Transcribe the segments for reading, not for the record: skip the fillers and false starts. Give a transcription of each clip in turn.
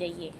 जाइए।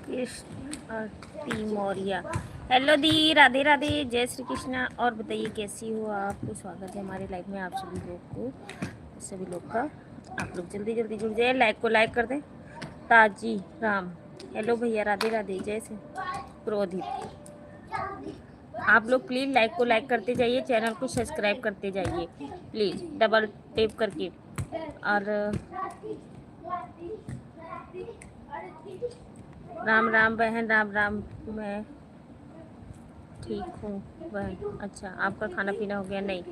कृष्ण आरती मौर्य। हेलो दी, राधे राधे, जय श्री कृष्णा। और बताइए कैसी हो आप? स्वागत है हमारे लाइव में आप सभी लोग को, सभी लोग का। आप लोग जल्दी जल्दी जुड़ जाए, लाइक को लाइक कर दें। ताजी राम, हेलो भैया, राधे राधे, जय श्री क्रोधित। आप लोग प्लीज़ लाइक को लाइक करते जाइए, चैनल को सब्सक्राइब करते जाइए प्लीज़, डबल टेप करके। और राम राम बहन, राम राम। मैं ठीक हूँ बहन। अच्छा, आपका खाना पीना हो गया? नहीं,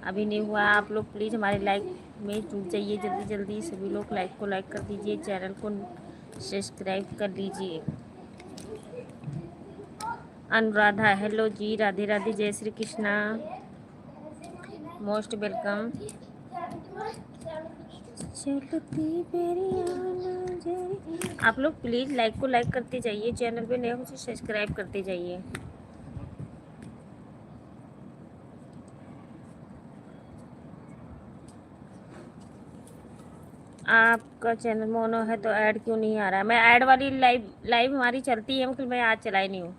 अभी नहीं हुआ। आप लोग प्लीज़ हमारे लाइक में जुड़ जाइए जल्दी जल्दी। सभी लोग लाइक को लाइक कर दीजिए, चैनल को सब्सक्राइब कर लीजिए। अनुराधा, हेलो जी, राधे राधे, जय श्री कृष्णा, मोस्ट वेलकम। आप लोग प्लीज़ लाइक को लाइक करते जाइए, चैनल पे नए हो तो सब्सक्राइब करते जाइए। आपका चैनल मोनो है तो ऐड क्यों नहीं आ रहा है? मैं ऐड वाली लाइव हमारी चलती है, मतलब मैं आज चलाई नहीं हूँ।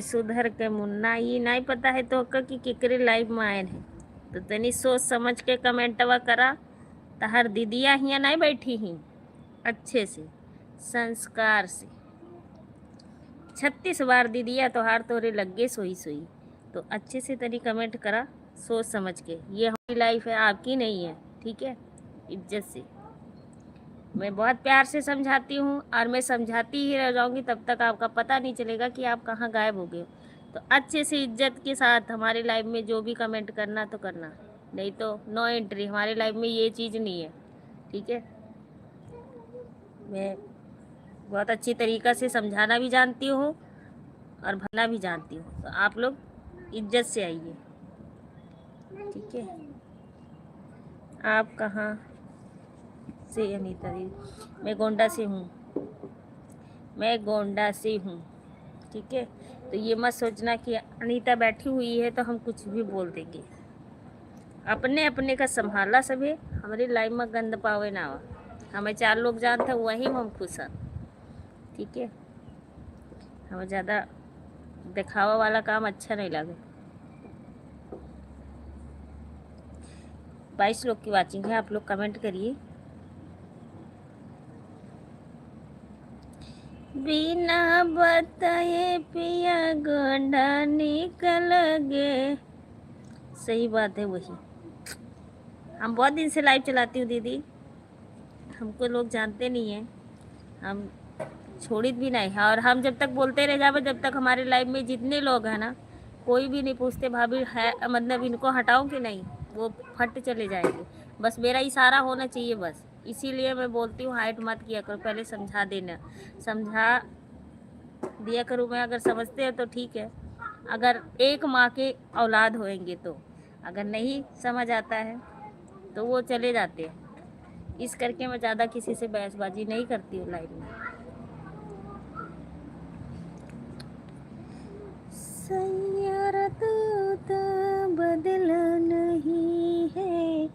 सुधर के मुन्ना, ये नहीं पता है तो कि केकरे लाइव में आए हैं तो तनी सोच समझ के कमेंटवा करा। तहर दीदिया हियाँ नहीं बैठी ही अच्छे से संस्कार से। 36 बार दीदिया तोहार तोरे लगे सोई सोई, तो अच्छे से तनी कमेंट करा सोच समझ के। ये हमारी लाइफ है, आपकी नहीं है, ठीक है? इज्जत से। मैं बहुत प्यार से समझाती हूँ और मैं समझाती ही रह जाऊँगी तब तक आपका पता नहीं चलेगा कि आप कहाँ गायब हो गए हो। तो अच्छे से इज्जत के साथ हमारे लाइव में जो भी कमेंट करना तो करना, नहीं तो नो एंट्री। हमारे लाइव में ये चीज़ नहीं है, ठीक है। मैं बहुत अच्छी तरीक़ा से समझाना भी जानती हूँ और भरना भी जानती हूँ, तो आप लोग इज्जत से आइए, ठीक है। आप कहाँ से? अनीता दीदी, मैं गोंडा से हूँ, मैं गोंडा से हूँ, ठीक है। तो ये मत सोचना कि अनीता बैठी हुई है तो हम कुछ भी बोल देंगे। अपने अपने का संभाला सभी, हमारी लाइफ में गंद पावे ना हो। हमें 4 लोग जानते वही में हम खुश हैं, ठीक है। हमें ज़्यादा दिखावा वाला काम अच्छा नहीं लगे। 22 लोग की वाचिंग है, आप लोग कमेंट करिए। बिना बताए पिया गोंडा निकल गए। सही बात है, वही हम बहुत दिन से लाइव चलाती हूँ दीदी, हमको लोग जानते नहीं हैं, हम छोड़ित भी नहीं है। और हम जब तक बोलते रह जावे, जब तक हमारे लाइफ में जितने लोग हैं ना, कोई भी नहीं पूछते भाभी है मतलब इनको हटाओ कि नहीं, वो फट चले जाएंगे। बस मेरा इशारा होना चाहिए बस, इसीलिए मैं बोलती हूँ हाइट मत किया करो, पहले समझा देना, समझा दिया करूँ मैं। अगर समझते हैं तो ठीक है, अगर एक माँ के औलाद होएंगे तो, अगर नहीं समझ आता है तो वो चले जाते हैं। इस करके मैं ज़्यादा किसी से बहसबाजी नहीं करती हूँ लाइफ में। सैयारा तो बदला नहीं है,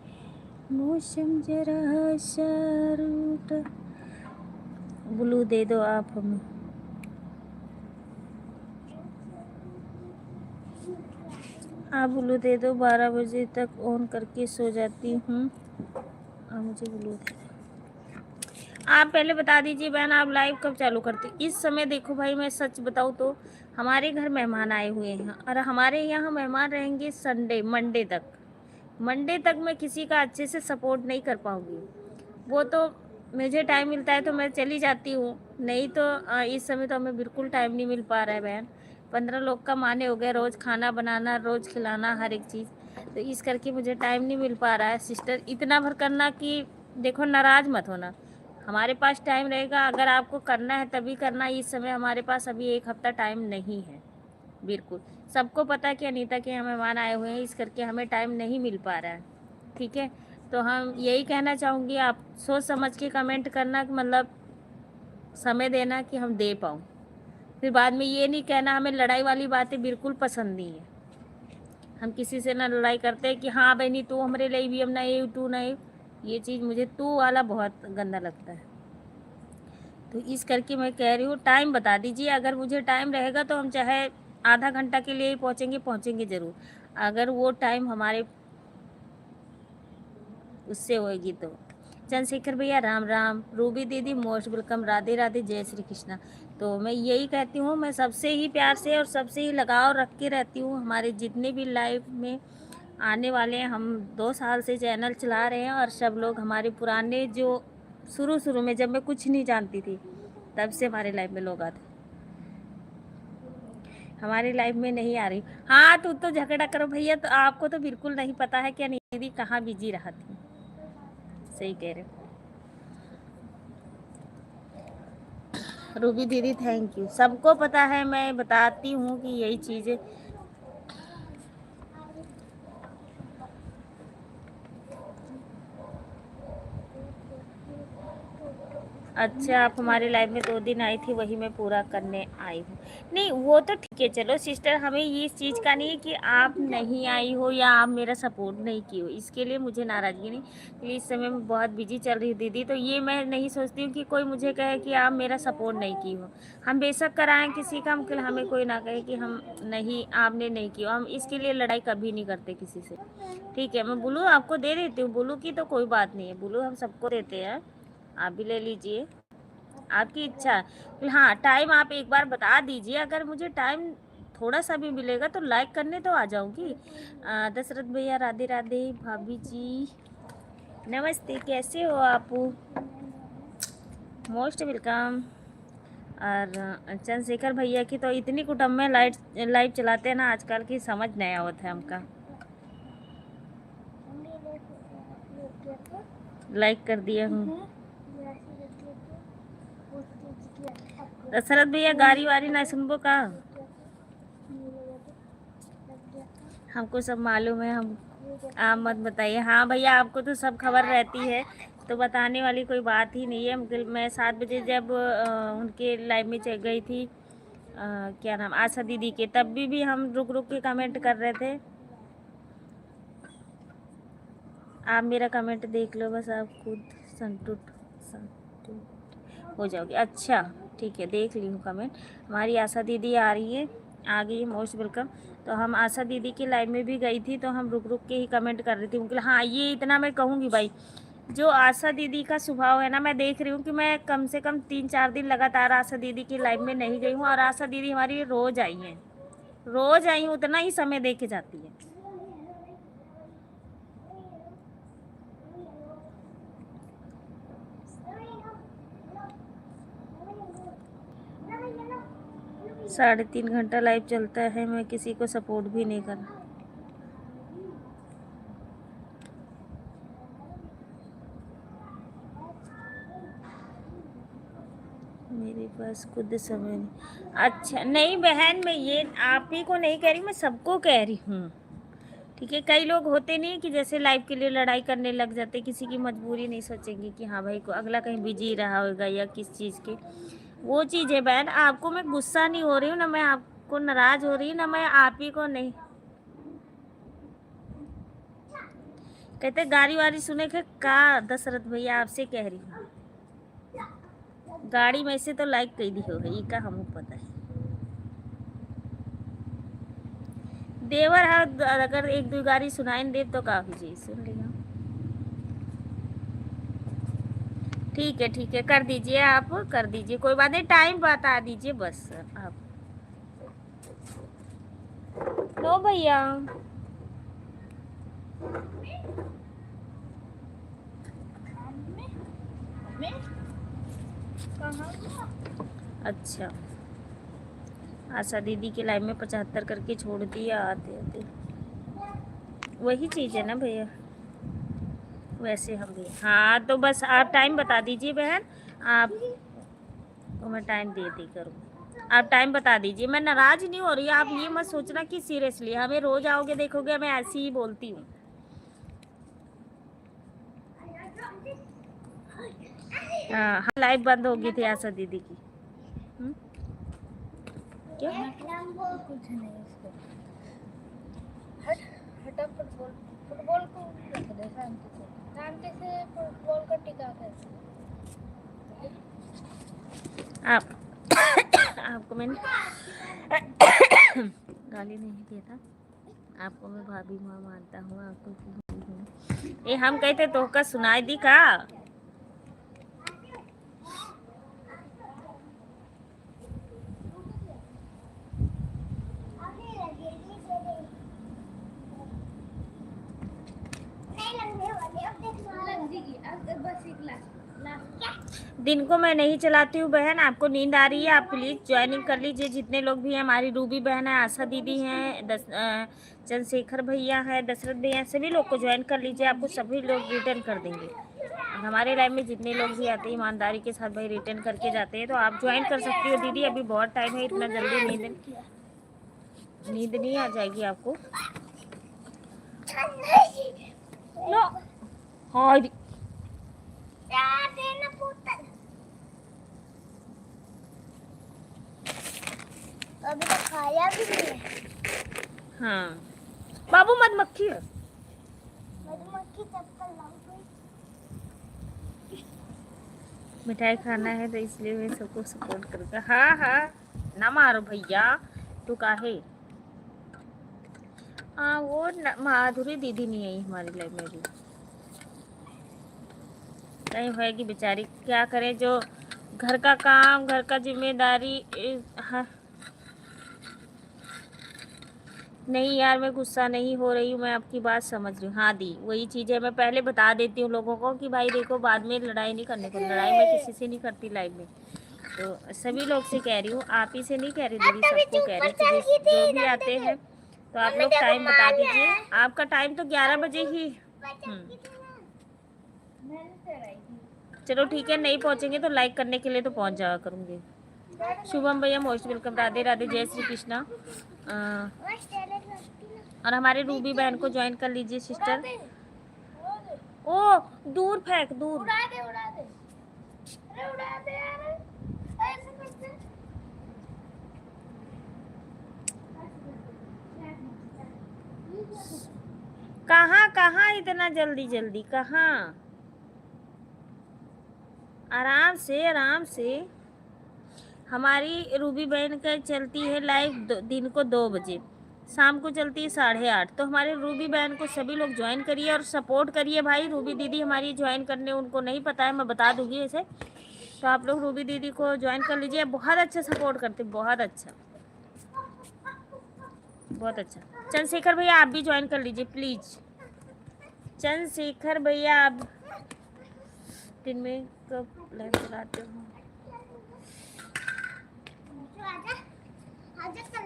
मौसम जरा सा रूठा। ब्लू दे दो आप हमें। आप ब्लू दे दो, 12 बजे तक ऑन करके सो जाती हूँ। आप मुझे ब्लू दे दो। आप पहले बता दीजिए बहन, आप लाइव कब चालू करती? इस समय देखो भाई, मैं सच बताऊँ तो हमारे घर मेहमान आए हुए हैं और हमारे यहाँ मेहमान रहेंगे संडे मंडे तक। मंडे तक मैं किसी का अच्छे से सपोर्ट नहीं कर पाऊँगी। वो तो मुझे टाइम मिलता है तो मैं चली जाती हूँ, नहीं तो इस समय तो हमें बिल्कुल टाइम नहीं मिल पा रहा है बहन। 15 लोग का माने हो गए, रोज़ खाना बनाना, रोज़ खिलाना, हर एक चीज़, तो इस करके मुझे टाइम नहीं मिल पा रहा है। सिस्टर इतना भर करना कि देखो नाराज़ मत होना, हमारे पास टाइम रहेगा, अगर आपको करना है तभी करना। इस समय हमारे पास अभी 1 हफ़्ता टाइम नहीं है, बिल्कुल। सबको पता है कि अनीता के यहाँ मेहमान आए हुए हैं, इस करके हमें टाइम नहीं मिल पा रहा है, ठीक है। तो हम यही कहना चाहूँगी, आप सोच समझ के कमेंट करना, कि मतलब समय देना कि हम दे पाऊँ। फिर बाद में ये नहीं कहना, हमें लड़ाई वाली बातें बिल्कुल पसंद नहीं है। हम किसी से ना लड़ाई करते कि हाँ बहनी तू हमारे लिए भी हम ना ये तू नहीं, ये चीज़ मुझे तू वाला बहुत गंदा लगता है। तो इस करके मैं कह रही हूँ टाइम बता दीजिए, अगर मुझे टाइम रहेगा तो हम चाहे आधा घंटा के लिए ही पहुँचेंगे ज़रूर, अगर वो टाइम हमारे उससे होएगी तो। चंद्रशेखर भैया राम राम, रूबी दीदी मोस्ट वेलकम, राधे राधे, जय श्री कृष्णा। तो मैं यही कहती हूँ, मैं सबसे ही प्यार से और सबसे ही लगाव रख के रहती हूँ। हमारे जितने भी लाइव में आने वाले हैं, हम 2 साल से चैनल चला रहे हैं और सब लोग हमारे पुराने जो शुरू में जब मैं कुछ नहीं जानती थी तब से हमारे लाइव में लोग आते, हमारी लाइफ में नहीं आ रही। हाँ तो झगड़ा करो भैया, तो आपको तो बिल्कुल नहीं पता है कि अनीता दीदी कहाँ बिजी रहा थी। सही कह रहे हो रूबी दीदी, थैंक यू। सबको पता है, मैं बताती हूँ कि यही चीज़ें। अच्छा, आप हमारे लाइफ में 2 दिन आई थी, वही मैं पूरा करने आई हूँ। नहीं वो तो ठीक है, चलो सिस्टर, हमें ये इस चीज़ का नहीं है कि आप नहीं आई हो या आप मेरा सपोर्ट नहीं की हो, इसके लिए मुझे नाराज़गी नहीं, क्योंकि इस समय मैं बहुत बिजी चल रही हूँ दीदी। तो ये मैं नहीं सोचती हूँ कि कोई मुझे कहे कि आप मेरा सपोर्ट नहीं की हो। हम बेशक कराएँ किसी का, हमें कोई ना कहे कि हम नहीं, आपने नहीं की हो। हम इसके लिए लड़ाई कभी नहीं करते किसी से, ठीक है। मैं ब्लू आपको दे देती हूँ, ब्लू की तो कोई बात नहीं है, ब्लू हम सबको देते हैं, आप भी ले लीजिए, आपकी इच्छा। हाँ टाइम आप एक बार बता दीजिए, अगर मुझे टाइम थोड़ा सा भी मिलेगा तो लाइक करने तो आ जाऊंगी। दशरथ भैया राधे राधे, भाभी जी नमस्ते, कैसे हो आप? Most welcome. और चंद्रशेखर भैया की तो इतनी कुटुंब में लाइव चलाते हैं ना आजकल की, समझ नहीं आवत है हमका। लाइक कर दिया हूँ। दशरथ भैया गाड़ी वारी ना सुनबो का? हमको सब मालूम है, हम आप मत बताइए। हाँ भैया, आपको तो सब खबर रहती है, तो बताने वाली कोई बात ही नहीं है। मैं 7 बजे जब उनके लाइव में चल गई थी, क्या नाम, आशा दीदी के, तब भी हम रुक रुक के कमेंट कर रहे थे। आप मेरा कमेंट देख लो बस, आप खुद संतुष्ट हो जाओगे। अच्छा ठीक है, देख ली हूँ कमेंट। हमारी आशा दीदी आ रही है, आ गई है, मोस्ट वेलकम। तो हम आशा दीदी की लाइव में भी गई थी, तो हम रुक रुक के ही कमेंट कर रही थी उनके। हाँ, ये इतना मैं कहूँगी भाई, जो आशा दीदी का स्वभाव है ना, मैं देख रही हूँ कि मैं कम से कम 3-4 दिन लगातार आशा दीदी की लाइव में नहीं गई हूँ, और आशा दीदी हमारी रोज़ आई हैं, रोज़ आई हूँ, उतना ही समय दे के जाती है। साढ़े 3 घंटा लाइव चलता है, मैं किसी को सपोर्ट भी नहीं कर। मेरे पास खुद समय नहीं। अच्छा नहीं बहन, मैं ये आप ही को नहीं कह रही, मैं सबको कह रही हूँ, ठीक है। कई लोग होते नहीं कि जैसे लाइव के लिए लड़ाई करने लग जाते, किसी की मजबूरी नहीं सोचेंगे कि हाँ भाई को अगला कहीं बिजी रहा होगा या किस चीज़ के, वो चीज़ है बहन। आपको मैं गुस्सा नहीं हो रही हूँ ना, मैं आपको नाराज़ हो रही हूँ ना, मैं आप ही को नहीं कहते। गाड़ी वाड़ी सुने के का दशरथ भैया, आपसे कह रही हूँ, गाड़ी में से तो लाइक कई दी हो गई का हमको पता है। देवर है, अगर 1-2 गाड़ी सुनाई दे तो काफ़ी जी सुन लिया। ठीक है, कर दीजिए, आप कर दीजिए, कोई बात नहीं, टाइम बता दीजिए बस आप। नो भैया, अच्छा आशा दीदी की लाइव में 75 करके छोड़ दिया आते आते, वही चीज़ है ना भैया। वैसे हम भी, हाँ तो बस आप टाइम बता दीजिए बहन, आप तो मैं टाइम दे दी करूँ। आप टाइम बता दीजिए, मैं नाराज़ नहीं हो रही, आप ये मत सोचना कि सीरियसली हमें रोज़ आओगे देखोगे मैं ऐसी ही बोलती हूँ। हाँ, लाइव बंद हो गई थी आशा दीदी की। क्या कुछ नहीं इसको, हटा फुटबॉल, फुटबॉल को रख दे शांति से फुटबॉल का टिका कैसे आप आपको मैंने गाली नहीं दिया था, आपको मैं भाभी माँ मानता हूँ, आपको ये हम कहते तो का सुनाई दी का। दिन को मैं नहीं चलाती हूँ बहन, आपको नींद आ रही है आप प्लीज़ ज्वाइनिंग कर लीजिए। जितने लोग भी हैं, हमारी रूबी बहन है, आशा दीदी हैं, चंद्रशेखर भैया है, दशरथ भैया, सभी लोग को ज्वाइन कर लीजिए, आपको सभी लोग रिटर्न कर देंगे। हमारे लाइफ में जितने लोग भी आते हैं ईमानदारी के साथ भाई रिटर्न करके जाते हैं, तो आप ज्वाइन कर सकती हो दीदी, अभी बहुत टाइम है, इतना जल्दी नींद नहीं आ जाएगी आपको। नो हाँ अभी तो खाया भी नहीं है। हाँ बाबू मधुमक्खी है, मधुमक्खी चप्पल लाओ। मिठाई खाना है तो इसलिए मैं सबको सपोर्ट करूँगा। हाँ हाँ ना मारो भैया, तू काहे। हाँ वो माधुरी दीदी नहीं आई हमारी लाइफ में भी, कहीं होएगी बेचारी, क्या करें, जो घर का काम, घर का जिम्मेदारी। हाँ नहीं यार, मैं गुस्सा नहीं हो रही हूँ, मैं आपकी बात समझ रही हूँ। हाँ दी, वही चीज़ है, मैं पहले बता देती हूँ लोगों को कि भाई देखो बाद में लड़ाई नहीं करने को। लड़ाई मैं किसी से नहीं करती लाइफ में, तो सभी लोग से कह रही हूँ, आप ही से नहीं कह रही दीदी, सबको कह रही हूँ। जो भी आते हैं तो आप लोग टाइम बता दीजिए। आपका टाइम तो 11 बजे ही। चलो ठीक है, नहीं पहुँचेंगे तो लाइक करने के लिए तो पहुँच जाया करूँगी। शुभम भैया मोस्ट वेलकम, राधे राधे, जय श्री कृष्णा। और हमारे रूबी बहन को ज्वाइन कर लीजिए सिस्टर। ओ दूर फेंक, दूर उड़ा दे, उड़ा दे, अरे उड़ा दे यार, ऐसे कैसे? कहाँ कहाँ इतना जल्दी जल्दी, कहाँ? आराम से आराम से। हमारी रूबी बहन का चलती है लाइव दिन को 2 बजे, शाम को चलती है 8:30। तो हमारे रूबी बहन को सभी लोग ज्वाइन करिए और सपोर्ट करिए भाई। रूबी दीदी हमारी ज्वाइन करने उनको नहीं पता है, मैं बता दूंगी ऐसे, तो आप लोग रूबी दीदी को ज्वाइन कर लीजिए। बहुत अच्छा सपोर्ट करते, बहुत अच्छा, बहुत अच्छा। चंद्रशेखर भैया आप भी ज्वाइन कर लीजिए प्लीज़। चंद्रशेखर भैया आप दिन में कब लाइव चलाते हो?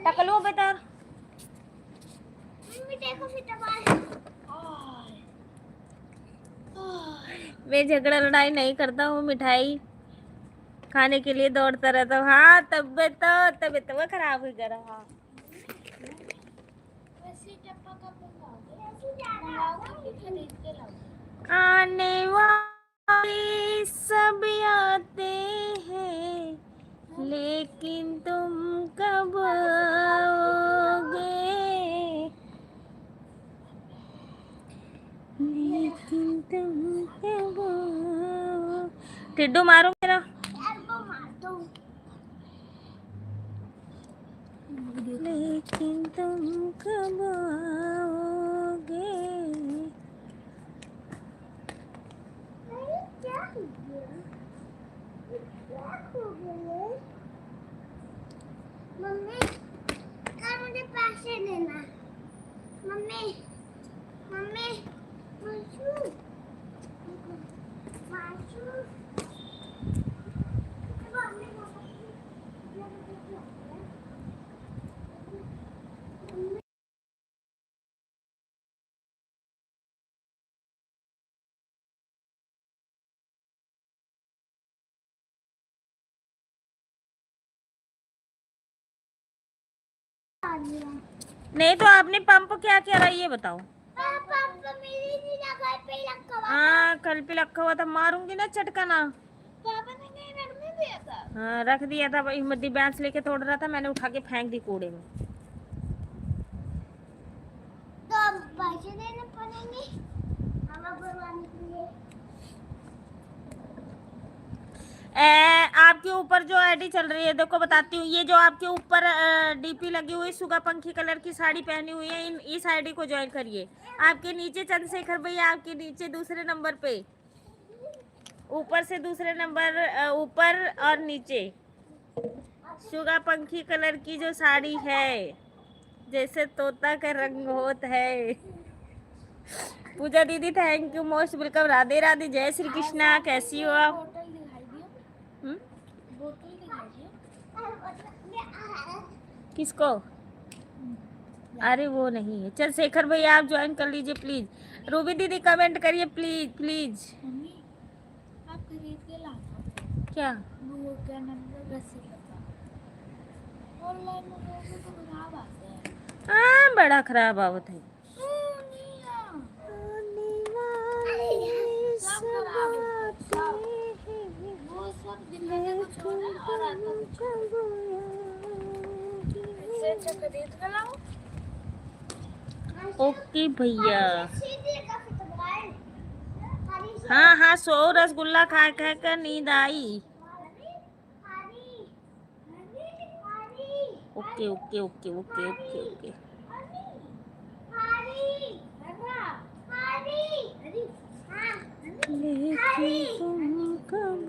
टकलो बेटा, मैं झगड़ा लड़ाई नहीं करता हूँ, मिठाई खाने के लिए दौड़ता रहता हूँ। हाँ तबियत तो खराब हो गया। हाँ आने वाले सब आते हैं, लेकिन तुम कब आओगे, लेकिन तुम कब आओ। टिड्डू मारो मेरा, लेकिन तुम कब आओगे। मम्मी कल मुझे पैसे देना। Mummy mummy Mashu Mashu. नहीं तो आपने पंप क्या करा ये बताओ। पंप मेरी थी ना, घर पे ही रखा हुआ था। हाँ कल पे रखा हुआ था, मारूंगी ना चटकाना। पापा ने कहीं रख नहीं दिया था? हाँ रख दिया था, वही मद्दी बैंस लेके तोड़ रहा था, मैंने उठा के फेंक दी कूड़े में। तो अब पैसे देने पड़ेंगे हवा भरवाने के लिए। आपके ऊपर जो आईडी चल रही है देखो बताती हूँ, ये जो आपके ऊपर डीपी लगी हुई सुगा पंखी कलर की साड़ी पहनी हुई है, इस आईडी को ज्वाइन करिए। आपके नीचे चंद्रशेखर भैया, आपके नीचे दूसरे नंबर पे, ऊपर से दूसरे नंबर ऊपर और नीचे सुगा पंखी कलर की जो साड़ी है, जैसे तोता का रंग होता है। पूजा दीदी thank you, most welcome, Radhe Radhe, जय श्री कृष्णा, कैसी हो आप? किसको? अरे वो नहीं है। चल शेखर भैया आप ज्वाइन कर लीजिए प्लीज। रूबी दीदी कमेंट करिए प्लीज प्लीज। आप खरीद के लाना क्या? वो क्या ऑनलाइन मंगाओगे तो खराब आते हैं। हाँ बड़ा खराब आवत है। ओके भैया। हाँ हाँ सो रसगुल्ला खा खा कर नींद आई। Okay okay okay okay okay okay. लेकिन तुम कब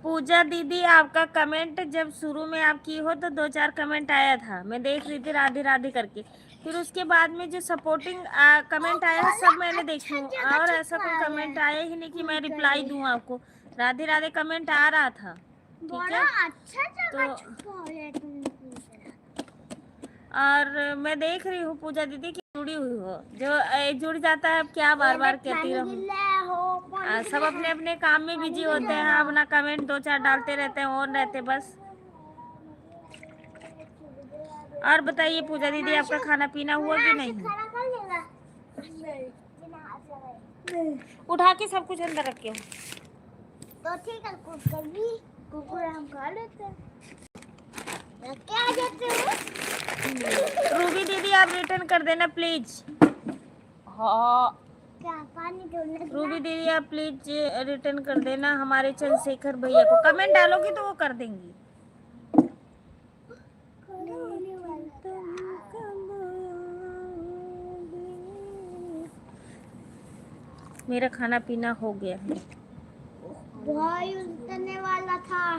पूजा दीदी आपका कमेंट जब शुरू में आप की हो तो 2-4 कमेंट आया था, मैं देख रही थी राधे राधे करके। फिर उसके बाद में जो सपोर्टिंग कमेंट आया है सब मैंने देखी हूँ, और ऐसा कोई कमेंट आया ही नहीं कि मैं रिप्लाई दूँ आपको। राधे राधे कमेंट आ रहा था, ठीक है। तो और मैं देख रही हूँ पूजा दीदी की जुड़ी हुई हो, जो जुड़ जाता है। अब क्या बार बार कहती रहूँ, सब अपने अपने काम में बिजी होते हैं, अपना कमेंट 2-4 डालते रहते हैं, ऑन रहते बस। और बताइए पूजा दीदी, आपका खाना पीना हुआ कि नहीं? उठा के सब कुछ अंदर रखे हो तो ठीक है, कुकर हम खा लेते हैं। क्या देते हो? रूबी दीदी आप रिटर्न कर देना प्लीज। हाँ क्या पानी ढूंढने? रूबी दीदी आप प्लीज रिटर्न कर देना हमारे चंद्रशेखर भैया को। कमेंट डालोगी तो वो कर देंगी। मेरा खाना पीना हो गया है भाई, उतरने वाला था।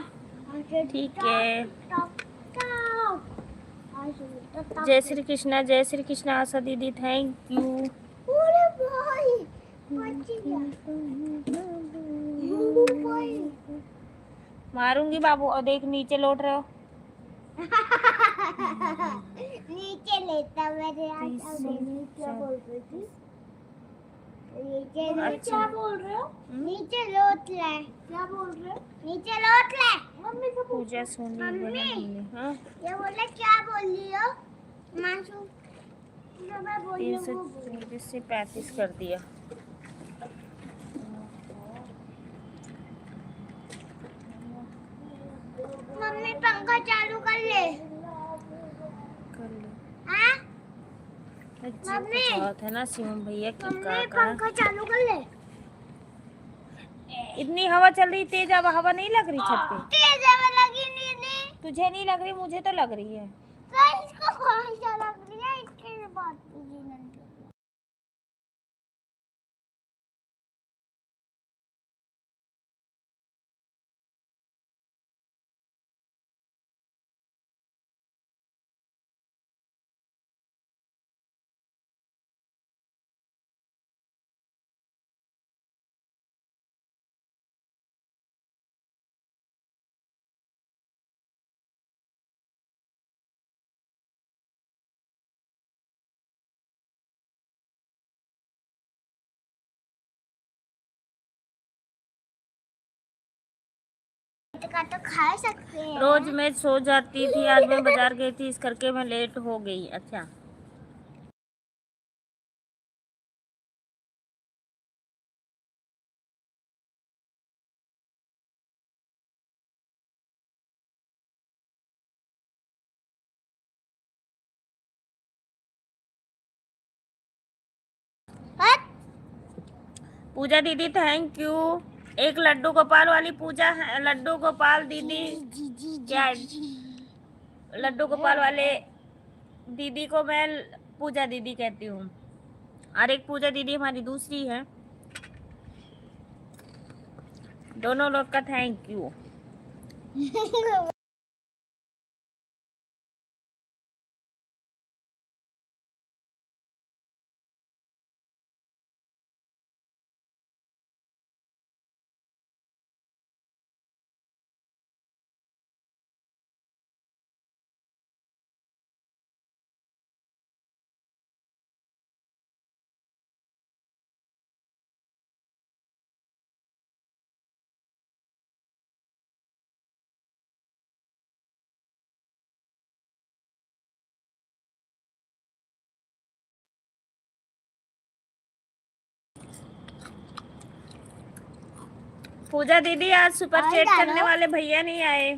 ठीक है। जय श्री कृष्णा, जय श्री कृष्णा आशा दीदी, थैंक यू। मारूंगी बाबू। और देख नीचे लौट रहे हो। नीचे लेता मेरे क्या बोल रही थी? क्या बोल रहे हो? नीचे लौट ले। क्या बोल रहे हो? नीचे लौट ले। मम्मी से पूजा सोनी मम्मी, हाँ ये बोले क्या बोल रही हो? मानसू, जो मैं बोल रही हूँ 334 से 35 कर दिया। मम्मी पंखा चालू कर ले। हाँ? मम्मी बहुत है ना शिवम भैया की मम्मी पंखा चालू कर ले। इतनी हवा चल रही तेज, अब हवा नहीं लग रही छत पे? तेज हवा लगी नहीं। तुझे नहीं लग रही, मुझे तो लग रही है। तो इसको कौन सा लग रही है? इसके बात कीजिए ना। का तो खा सकते हैं। रोज मैं सो जाती थी, आज मैं बाजार गई थी, इस करके मैं लेट हो गई। अच्छा पूजा दीदी थैंक यू। एक लड्डू गोपाल वाली पूजा है, लड्डू गोपाल दीदी क्या, लड्डू गोपाल वाले दीदी को मैं पूजा दीदी कहती हूँ, और एक पूजा दीदी हमारी दूसरी है। दोनों लोग का थैंक यू। पूजा दीदी आज सुपर चैट करने वाले भैया नहीं आए।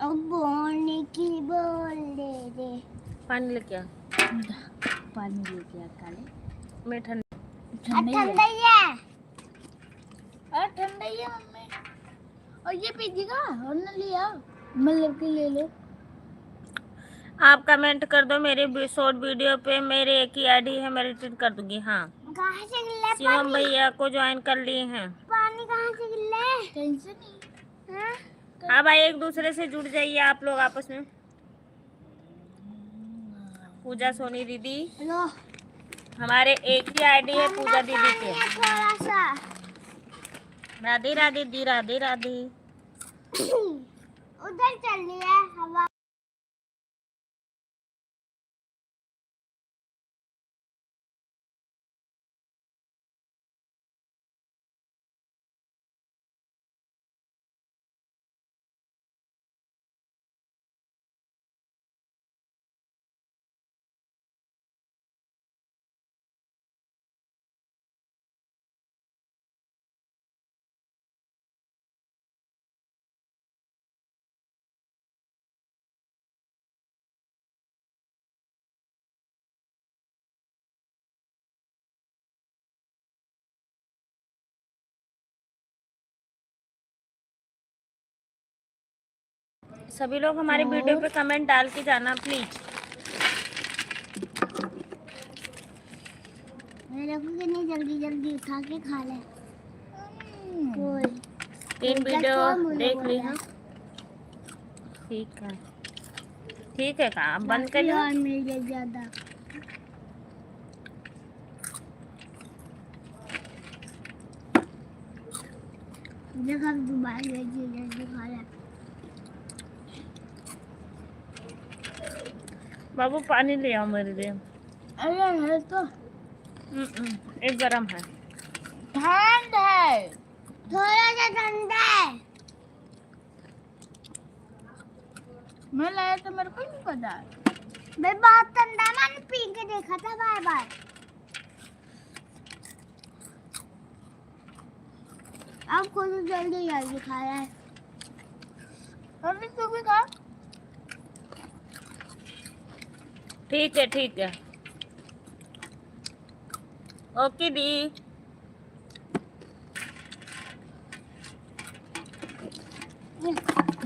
अब बोलने की बोल दे। पानी लेके आ। पानी लेके आ काले। मैं ठंडा ही है। अरे ठंडा ही है मम्मी। और ये पीजिएगा और न लिया, मतलब कि ले लो। आप कमेंट कर दो मेरे शॉर्ट वीडियो पे, मेरे एक ही आईडी है, मैं रिट्वीट कर दूंगी। हाँ, कहाँ से गिल्ले शिवम पानी? भैया को ज्वाइन कर लिए हैं। पानी कहाँ से गिल्ले? टेंशन नहीं। हाँ? हाँ भाई, एक दूसरे से जुड़ जाइए आप लोग आपस में। पूजा सोनी दीदी, हेलो। हमारे एक ही आईडी है पूजा दीदी के। थोड़ा सा। राधे राधे दी, राधे राधे। उधर चल रही है हवा। सभी लोग हमारे वीडियो पे कमेंट डाल के जाना प्लीज। मेरे को कितनी जल्दी जल्दी उठा के खा ले। 3 वीडियो देख ली हाँ। ठीक है, ठीक है, काम बंद कर लो। मिल जाए ज्यादा। जगह दोबारा जल्दी खा ले। बाबू पानी ले आओ मेरे लिए। अरे है तो एक गरम है। ठंड है, थोड़ा सा ठंडा है। मैं लाया तो मेरे को नहीं पता। मैं बहुत ठंडा, मैंने पी के देखा था बार बार। अब खुद जल्दी जल्दी खा रहा है। अभी तू भी खा। ठीक है, ठीक है, ओके दी।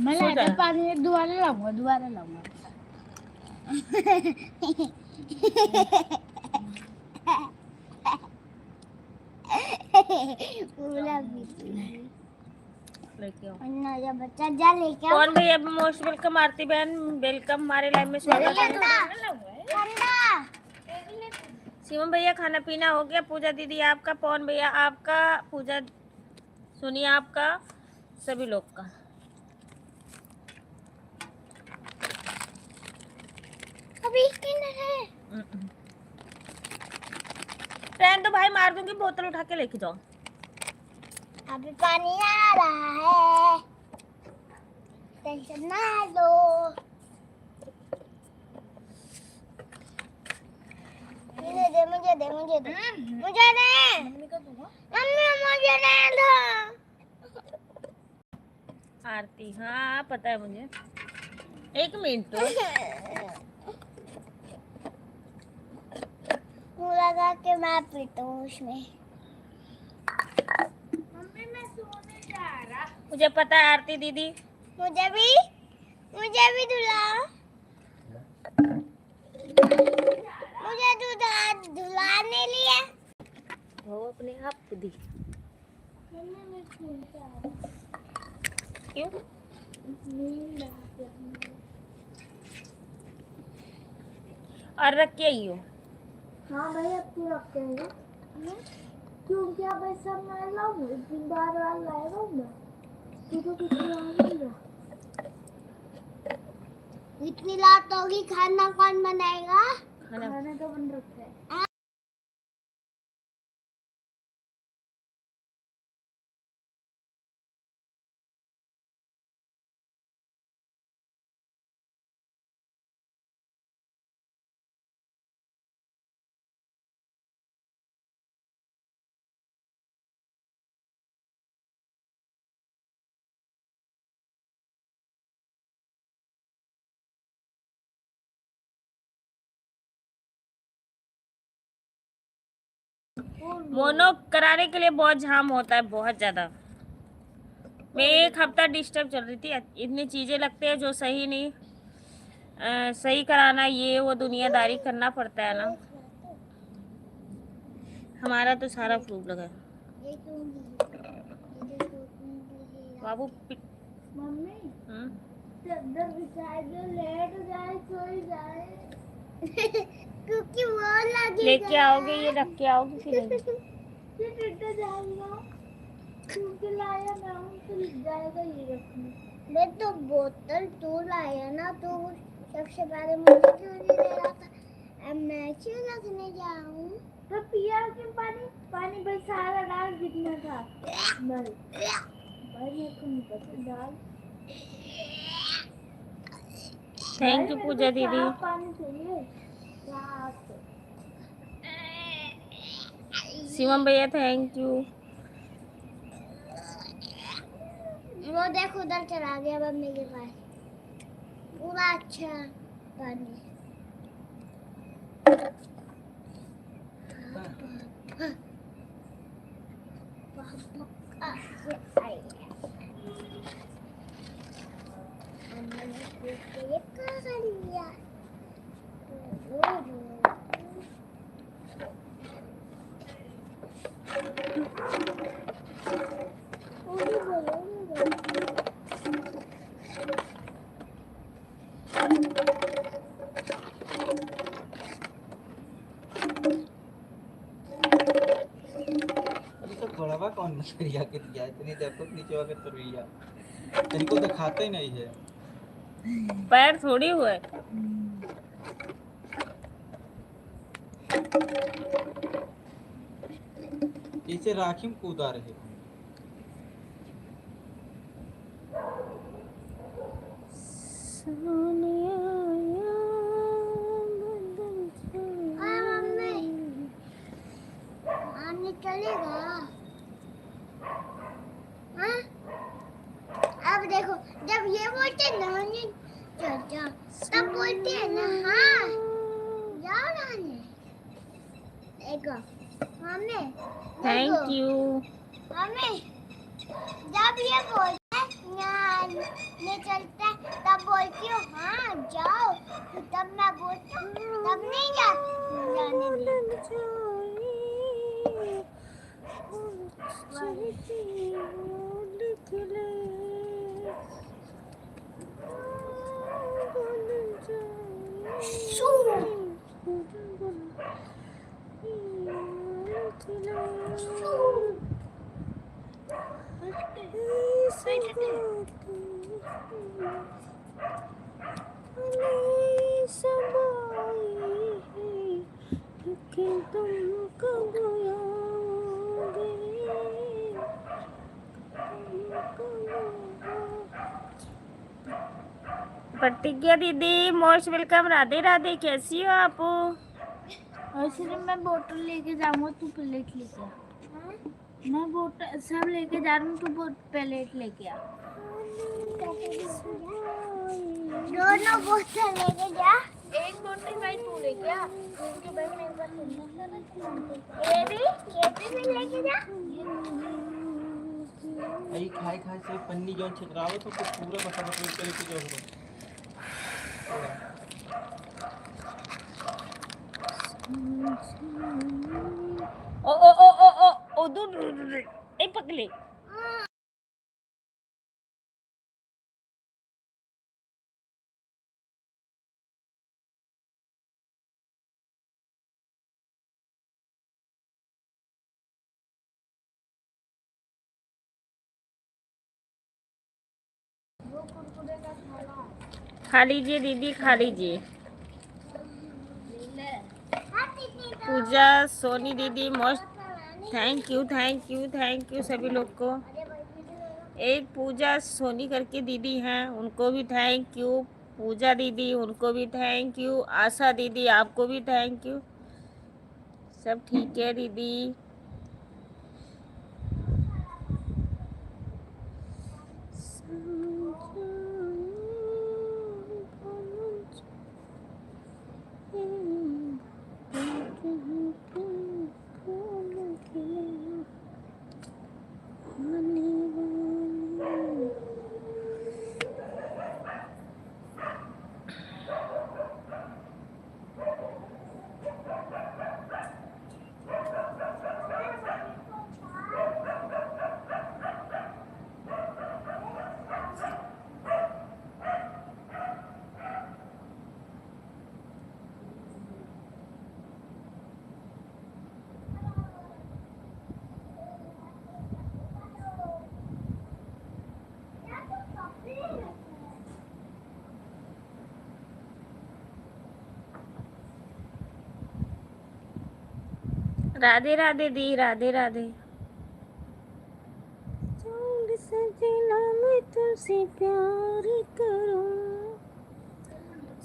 मैं लाया पानी दोबारा लाऊंगा, दोबारा लाऊंगा। पूरा लेके आओ। नया बच्चा जा लेके आओ। कौन भैया मोस्ट वेलकम। आरती बहन वेलकम, हमारे लाइव में स्वागत है। ठंडा। शिवम भैया खाना पीना हो गया। पूजा दीदी आपका, पवन भैया आपका, पूजा सुनिए आपका, सभी लोग का। अभी किधर है? ट्रेन तो भाई मार दूंगी, बोतल उठा के लेके जाओ। अभी पानी आ रहा है, टेंशन ना लो। मुझे दे, मुझे दे, मुझे दे, मुझे दे। मम्मी मुझे दे दो। आरती, हाँ पता है मुझे। एक मिनट तो लगा के मैं पीता हूँ उसमें। मम्मी मैं सोने जा रहा। मुझे पता है आरती दीदी। मुझे भी मुझे धुलाने लिए। वो अपने आप खुद ही। क्यों? और रख के आई हो? हाँ भाई, अब तू रखते हैं क्योंकि अब ऐसा मैं लाऊंगा, एक दिन बार लाएगा ना तू तो कुछ लाएगा। इतनी रात होगी, खाना कौन बनाएगा? खाना तो बन रखा है। मोनो कराने के लिए बहुत जाम होता है, बहुत ज्यादा। मैं एक हफ्ता डिस्टर्ब चल रही थी, इतनी चीजें लगती है जो सही नहीं। सही कराना, ये वो दुनियादारी करना पड़ता है ना। हमारा तो सारा प्रूफ लगा है। बाबू मम्मी चादर बिछाए जो लेट जाए सोई जाए क्योंकि वो लगेगा। लेके आओगे, ये रख के आओगे कि नहीं? ये टूट जाएगा क्योंकि लाया मैं हूँ तो लिख जाएगा ये रखने। मैं तो बोतल तू लाया ना तो सबसे पहले मुझे क्यों नहीं दे रहा था। अब मैं क्यों रखने जाऊँ? तो पिया क्यों पानी? पानी बस सारा डाल जितना था बस भाई मेरे को नहीं पता डाल। थैंक यू पूजा दीदी। पानी चाहिए साफ। शिवम भैया थैंक यू। वो देखो उधर चला गया मम्मी के पास पूरा अच्छा पानी। बड़वा कौन मछलिया के दिया इतनी देर तक नीचे वाके तो रिया इनको दिखाता ही नहीं है। पैर थोड़ी हुए। इसे राखी में कूदा रहे। चलेगा हाँ? अब देखो जब ये बोलते नानी चाचा तब बोलते हैं ना हाँ जाओ नानी। देखो मम्मी थैंक यू। मम्मी जब ये बोलते नानी चलते तब बोलती हूँ हाँ जाओ तो तब मैं बोलती हूँ तब नहीं जाने देती। प्रतिज्ञा दीदी मोस्ट वेलकम। राधे राधे, कैसी हो आप? और सिर्फ मैं बोतल लेके जाऊंगा तू प्लेट लेके आ। मैं बोतल सब लेके जा रहा हूँ तू प्लेट लेके आ। दोनों बोतल लेके जा। एक बोतल भाई तू लेके आ क्योंकि भाई मेरे पास ये भी लेके जा। आई खाए खाए से पन्नी जौन छितरावे तो कुछ पूरा बसा बसा करके जो हो। ओ ओ ओ ओ ओ ओ दूर ए पकले। खा लीजिए दीदी, खा लीजिए। पूजा सोनी दीदी most thank you thank you thank you सभी लोग को। एक पूजा सोनी करके दीदी हैं, उनको भी थैंक यू। पूजा दीदी उनको भी थैंक यू। आशा दीदी आपको भी थैंक यू। सब ठीक है दीदी। राधे राधे दी, राधे राधे। चंद सजना मैं तुमसे प्यार करूं,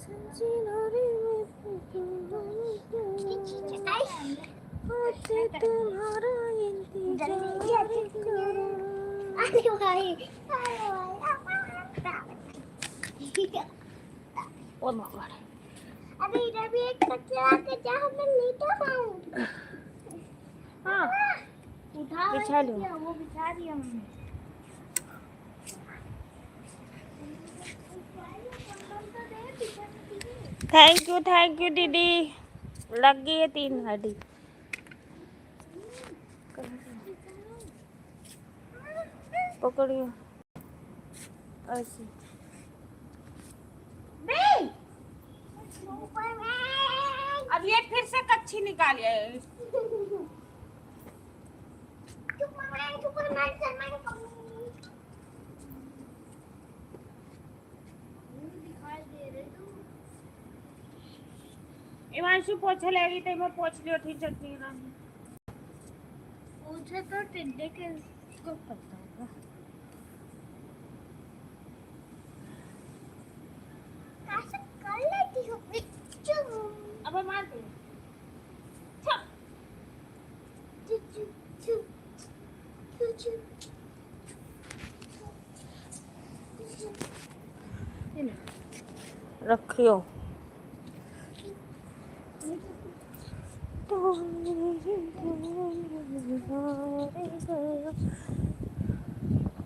सजना रे मैं तुमसे प्यार करूं, आके तुम्हारा इंतजार करूं। अरे भाई ओ भगवान, अरे इधर भी एक कचरा के जहाँ मैं नीचे पाऊँ। हाँ उठा बिछा लो। वो बिछा दिया मैंने। थैंक यू दीदी। लग गई है 3 घड़ी। पकड़ियो ऐसे। अब ये फिर से कच्ची निकालिए। इवांशु पोछा लेगी तो मैं पोछ लियो ठीक चटनी ना। मुझे तो टिड्डे के को पता होगा। कैसे कर लेती हूँ? अब मार दे। रखियो।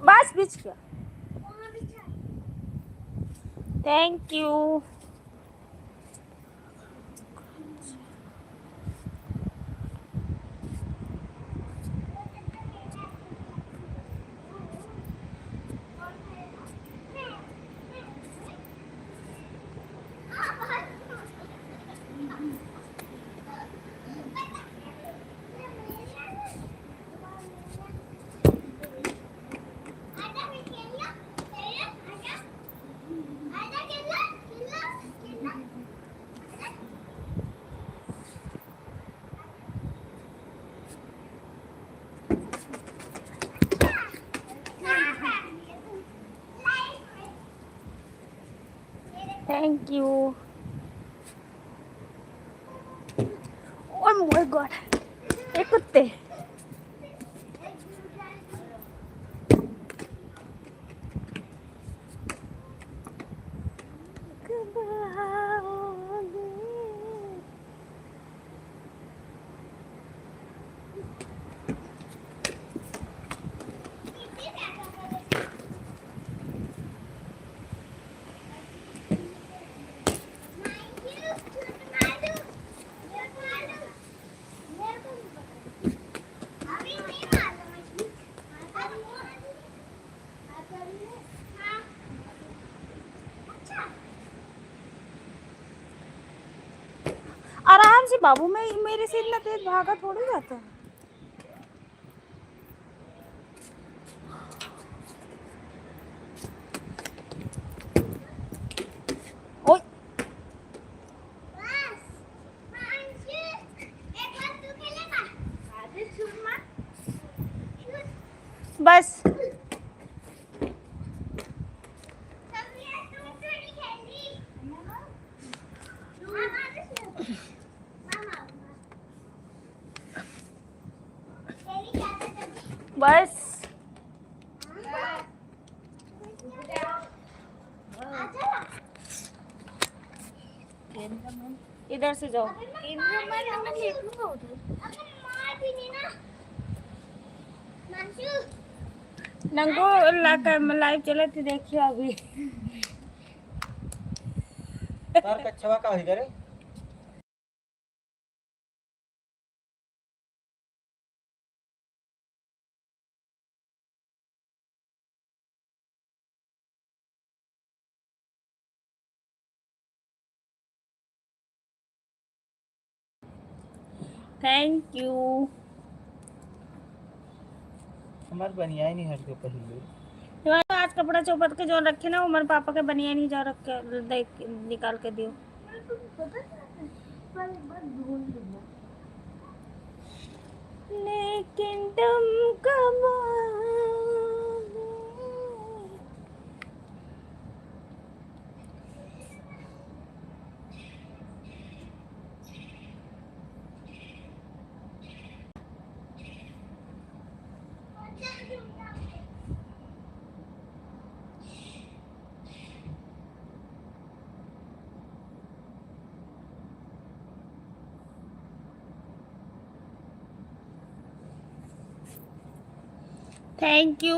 बस बिछ गया। Thank you. Thank you. Oh my God, ये कुत्ते। आराम से बाबू, मैं मेरे से इतना तेज भागा थोड़ी जाता है। ओए बस बस इधर से जाओ। नंगो लाइव चले थे, देखियो अभी। तार कच्छवा का हो करे। Thank you. हमार बनिया ही नहीं हट के पहले। तो आज कपड़ा चौपट के जो रखे ना, उमर पापा के बनिया नहीं जा रख के देख निकाल के दियो। लेकिन तुम कमाल। Thank you.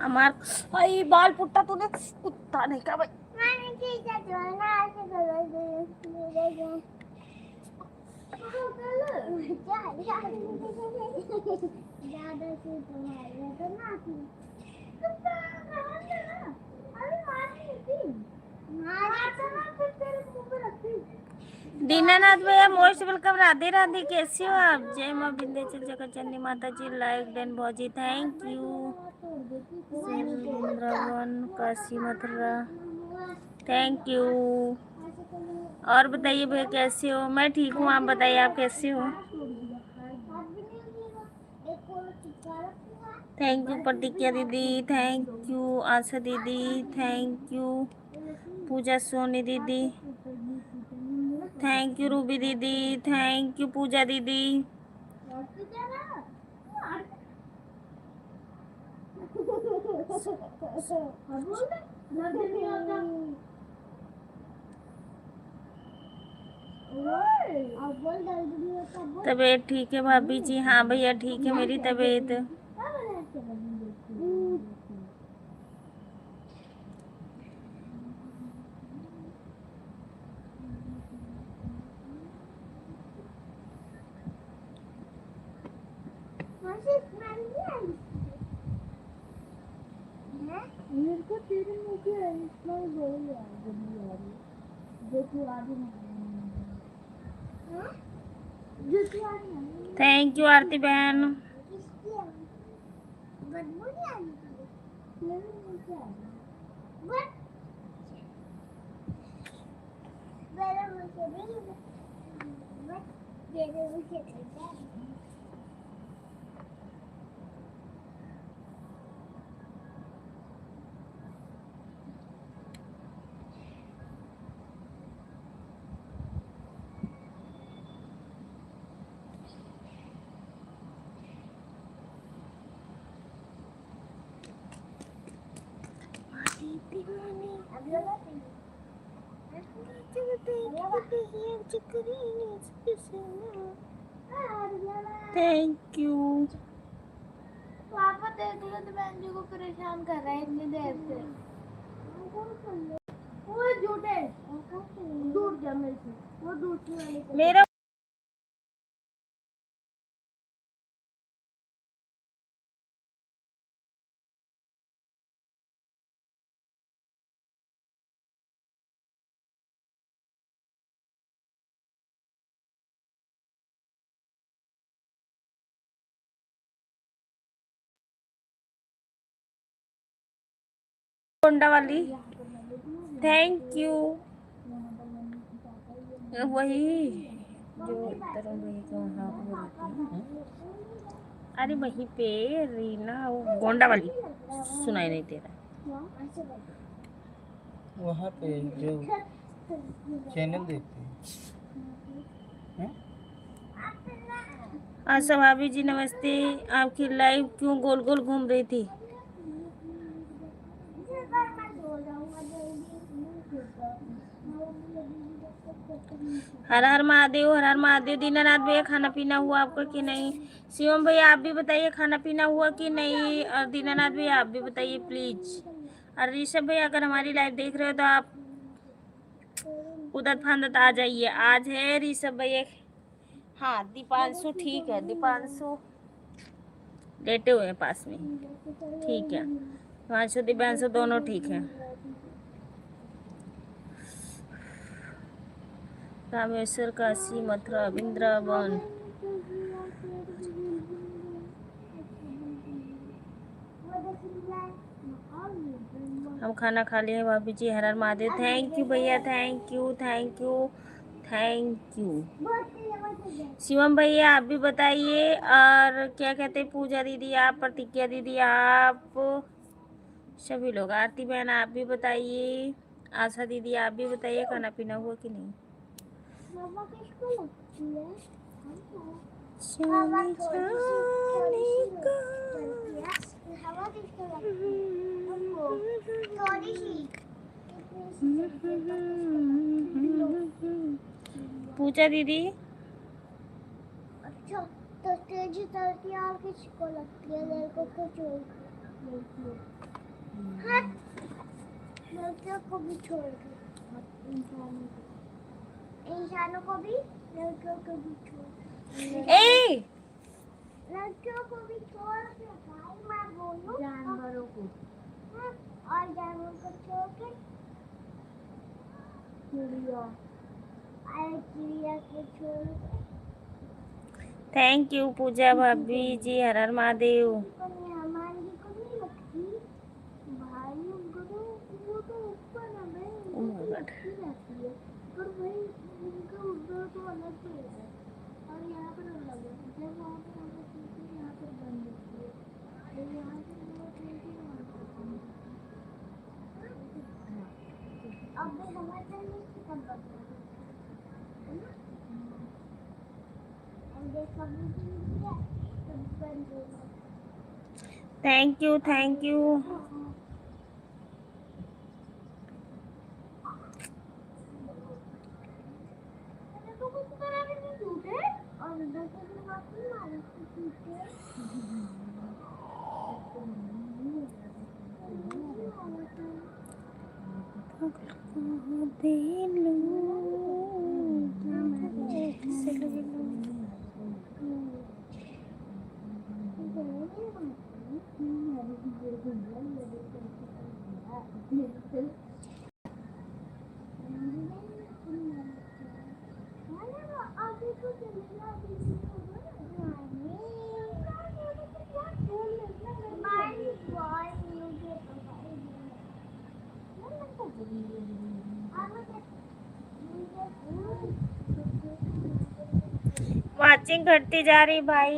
हमार आई बाल पुट्टा तूने कुत्ता नहीं का भाई। मैंने खींचा तो ना ऐसे कलर दे ज्यादा से तुम्हारे तो ना थी अरे मारनी थी मारता ना फिर तेरे मुंह पे रखती। दीनानाथ भैया मोस्ट वेलकम। राधे राधे, कैसे हो आप? जय माँ विंध्याचल जगत चंडी माता जी। लाइक डन भौजी, thank you. Vrindavan Kashi Mathura, thank you. और बताइए भैया कैसे हो? मैं ठीक हूँ, आप बताइए आप कैसे हो? थैंक यू प्रतिज्ञा दीदी, थैंक यू आशा दीदी, थैंक यू पूजा सोनी दीदी, थैंक यू रूबी दीदी, थैंक यू पूजा दीदी। तबीयत ठीक है भाभी जी? हाँ भैया ठीक है मेरी तबीयत। मेरे को तेरे मुंह की स्मेल बहुत आ रही जो तू आज जो तू आज थैंक यू आरती बहन। बदबू नहीं आ रही मेरे मुंह से आ रही बट मेरे मुंह से भी बट तेरे मुंह से कैसे आ रही थैंक यू। पापा देख लो तो बहन जी को परेशान कर रहा है इतनी देर से। वो झूठे दूर जा मेरे से वो दूसरी वाली मेरा गोंडा वाली, थैंक यू। वही जो तरह वही के वहाँ वो रहती है। अरे वहीं पे रीना, वो गोंडा वाली, सुनाई नहीं दे रहा। वहाँ पे जो चैनल देखते हैं आशा भाभी जी नमस्ते। आपकी लाइव क्यों गोल गोल घूम रही थी? हर हर महादेव, हर हर महादेव। दीनानाथ भैया खाना पीना हुआ आपका कि नहीं? शिवम भैया आप भी बताइए खाना पीना हुआ कि नहीं? और दीनानाथ भैया आप भी बताइए प्लीज। और ऋषभ भैया अगर हमारी लाइव देख रहे हो तो आप उदत फांदत आ जाइए। आज है ऋषभ भैया, हाँ दीपांशु ठीक है, दीपांशु लेटे हुए हैं पास में, ठीक है। दीपांशु दिव्यांशु दोनों ठीक है। रामेश्वर, काशी, मथुरा, वृंदावन। हम खाना खा लिए भाभी जी। हर हर महादेव। थैंक यू भैया, thank you thank you thank you. Shivam भैया आप भी बताइए। और क्या कहते हैं पूजा दीदी आप, प्रतिज्ञा दीदी आप, सभी लोग। आरती बहन आप भी बताइए। आशा दीदी आप भी बताइए खाना पीना हुआ कि नहीं? मम्मा किसको लगती है? जाने जाने का। हवा किसको लगती है? हमको थोड़ी सी। पूजा दीदी अच्छा तो तेज चलती और किसको लगती है? लड़कों को छोड़ लड़कियों, हाँ लड़कियों को भी छोड़ के इंसानों को भी, लड़कियों को भी छोड़, ए लड़कियों को भी छोड़ के भाई मैं बोलूं जानवरों को, हाँ और जानवरों को छोड़ के चिड़िया, चिड़िया को छोड़ के। थैंक यू पूजा भाभी जी। हर हर महादेव। हमारी को नहीं लगती भाई, उनको तो वो तो ऊपर है भाई, Oh उनको my तो God. लगती रहती है पर भाई उनका उधर तो अलग पे है और यहाँ पर अलग है। जब वहाँ पर हम लोग चलते हैं यहाँ पर बंद होती है, तो यहाँ से वो चलती है वहाँ पर बंद होती है। अब हमारे चलने से कब बंद है ना? और ये कभी भी नहीं है तो बंद होगा। Thank you thank you. तो कुछ करा भी नहीं टूटे और दूसरे दिन वापस मारे तो टूटे। वाचिंग घटती जा रही भाई।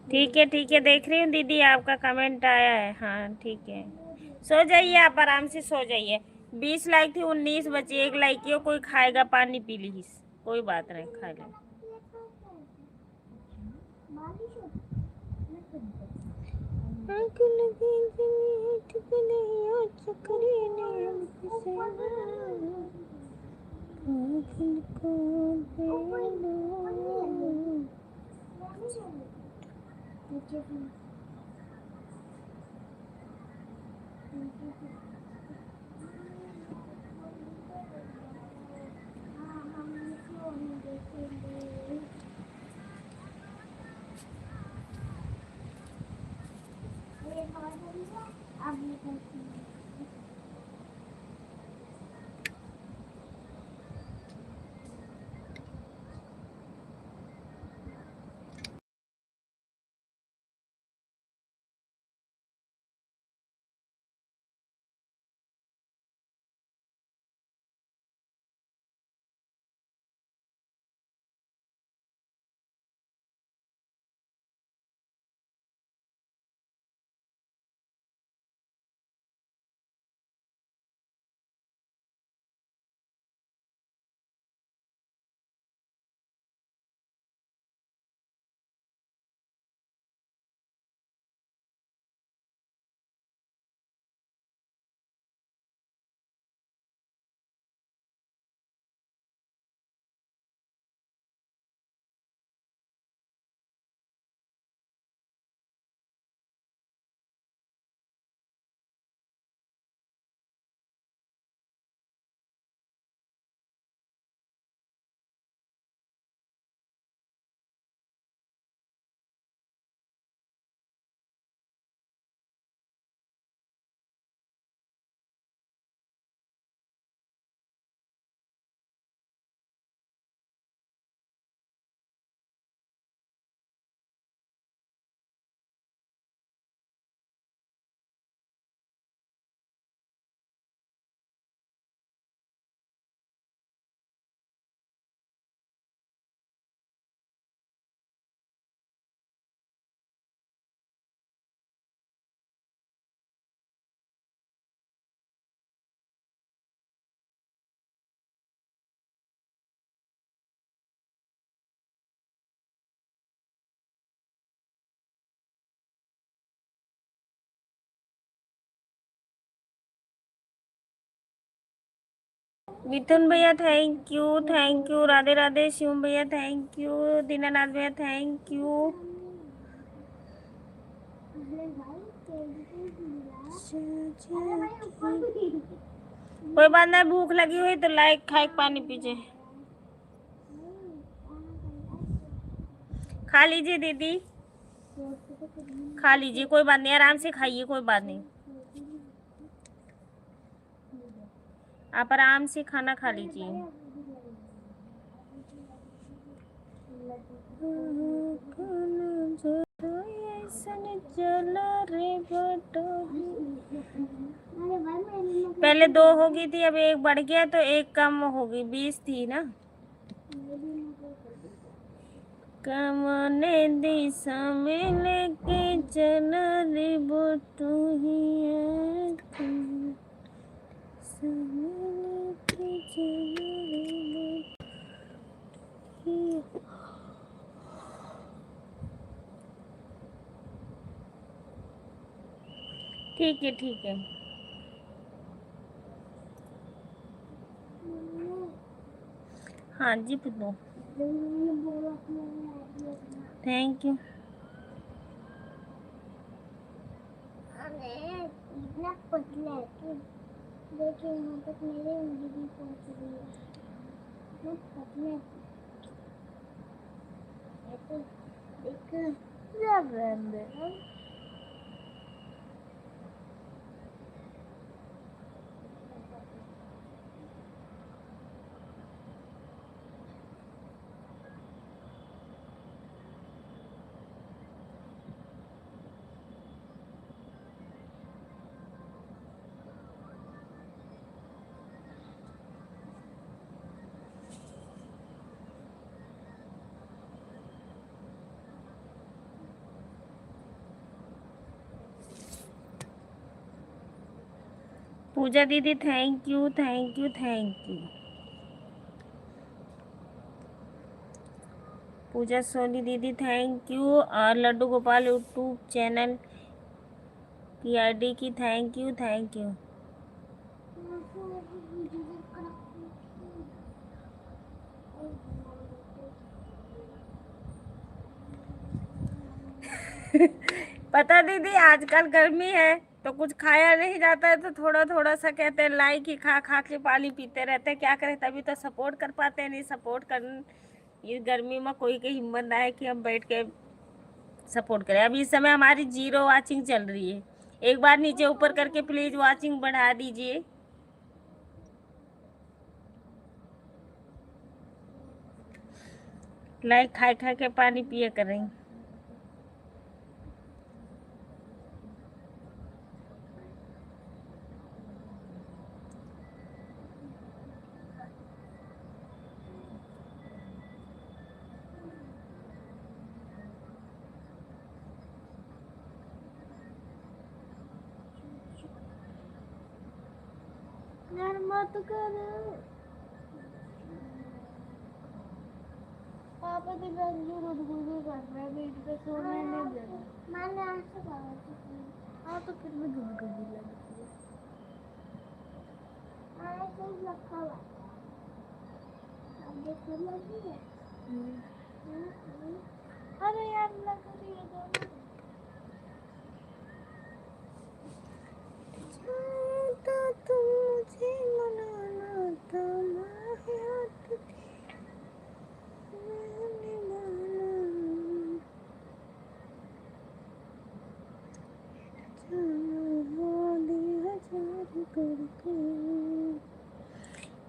ठीक है देख रही हूँ दीदी आपका कमेंट आया है। हाँ ठीक है, सो जाइए आप आराम से सो जाइए। 20 लाइक थी 19 बची, 1 लाइक की हो, कोई खाएगा पानी पी लीजिए, कोई बात नहीं खा ले। आँख लगी जमी ठिकने और चकरे ने हमसे पागल को अब मिथुन भैया थैंक यू। राधे राधे। शिवम भैया थैंक यू। दीनानाथ भैया थैंक यू। अरे भाई तेरी तो कोई बात नहीं, भूख लगी हुई तो लाइक खाए पानी पीजिए। खा लीजिए दीदी, खा लीजिए, कोई बात नहीं, आराम से खाइए, कोई बात नहीं। आप आराम से खाना खा लीजिए। पहले 2 हो गई थी, अब 1 बढ़ गया तो 1 कम होगी, 20 थी ना। कमने दिशा में लेके चला रे तू ही ठीक है, ठीक है। हाँ जी पुन्नू, थैंक यू। इतना पतला है कि देखिए यहाँ तक मेरे उंगली भी पहुँच रही है। इतना पतला है तो एक क्या ब्रांड है? पूजा दीदी थैंक यू। पूजा सोनी दीदी थैंक यू। और लड्डू गोपाल यूट्यूब चैनल की आईडी की थैंक यू। पता दीदी, आजकल गर्मी है तो कुछ खाया नहीं जाता है, तो थोड़ा थोड़ा सा कहते हैं लाइक ही खा खा के पानी पीते रहते हैं। क्या करें, तभी तो सपोर्ट कर पाते हैं, नहीं सपोर्ट कर इस गर्मी में कोई की हिम्मत ना है कि हम बैठ के सपोर्ट करें। अभी इस समय हमारी 0 वाचिंग चल रही है। एक बार नीचे ऊपर करके प्लीज वाचिंग बढ़ा दीजिए। लाइक खा खा के पानी पिए करें। मत कर पापा की बंदी गुदगुदी कर रहा है, बेटी पे सोने नहीं दे रहा। मैंने आंसू कहा हाँ तो फिर भी गुदगुदी लगती है। मैंने कुछ रखा हुआ अब देखो लगी है। अरे यार लग रही है दोनों। तुम मुझे मनाना था,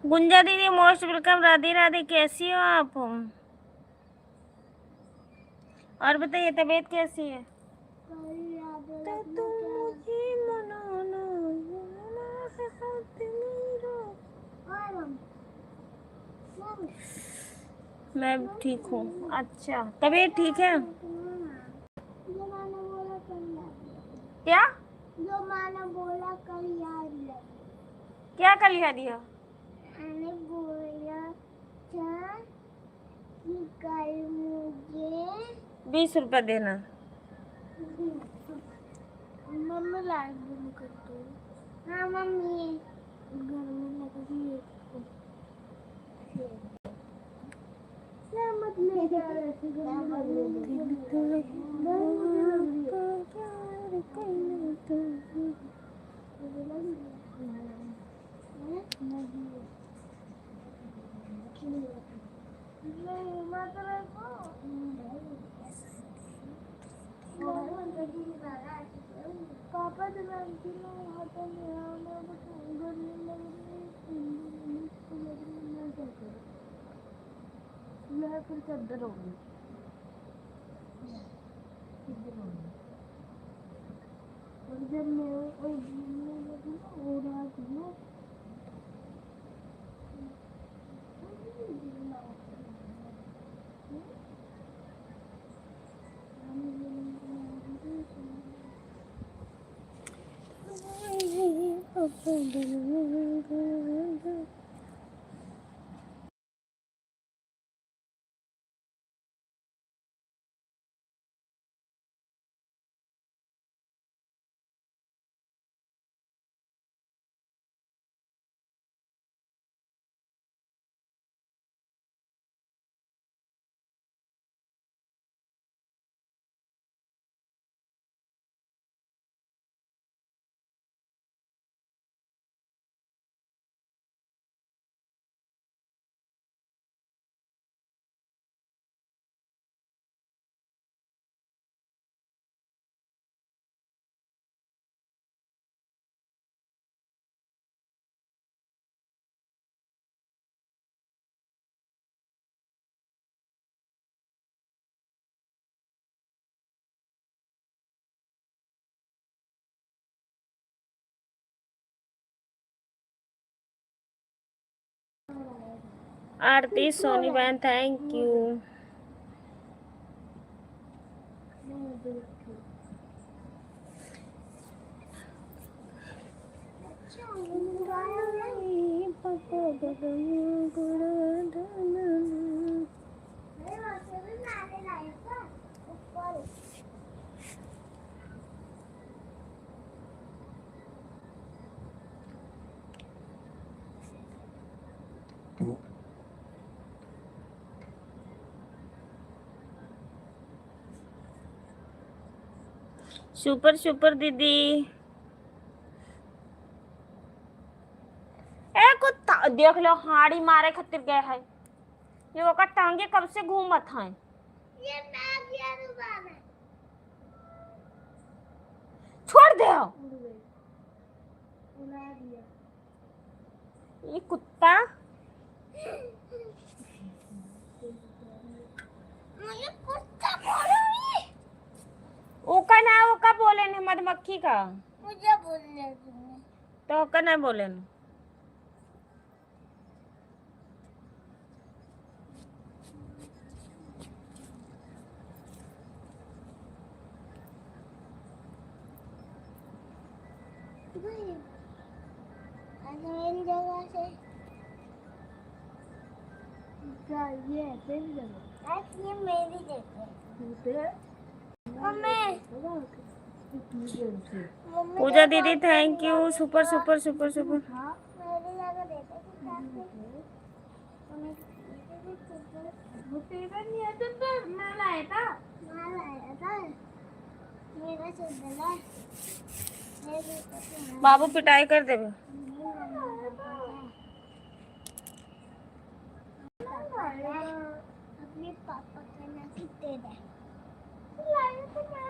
गुंजा दीदी मोस्ट वेलकम। राधे राधे, कैसी हो आप? और बताइए तबीयत कैसी है? तो तुम मुझे मनाना है हाथ मेरा। मैं ठीक हूँ। अच्छा, तबीयत ठीक है? क्या जो मैंने बोला कल याद है। क्या कल याद दिया? मैंने बोला था कि कल मुझे 20 रुपए देना। मम्मी लाइट बंद कर दो। हाँ मम्मी, घर में लग रही है। क्या मत ले जा रहे थे पापा जब हाथों में आना घर में लग रही फिर चद्दर होगी और जब मैं वो रात में आरती सोनी बहन थैंक यू। सुपर सुपर दीदी। ए कुत्ता देख लो हाड़ी मारे खातिर गए है। ये ओका टांगे कब से घूमत हैं। ये मैं दिया रुबाना छोड़ दे उड़ा दिया ये कुत्ता। मुझे कुत्ता बोलो ओका ना ओका बोले ने मधुमक्खी का। मुझे बोलने तुमने तो ओका ना बोले ने। मेरी जगह से ये तेरी जगह ये मेरी जगह मम्मी पूजा दीदी thank you. Super super super super. मेरी जगह देते तेरा नहीं है तो मैं लाया था मेरा चल रहा बाबू पिटाई कर देवे। अपने पापा का नाम दे दे लाया तो मैं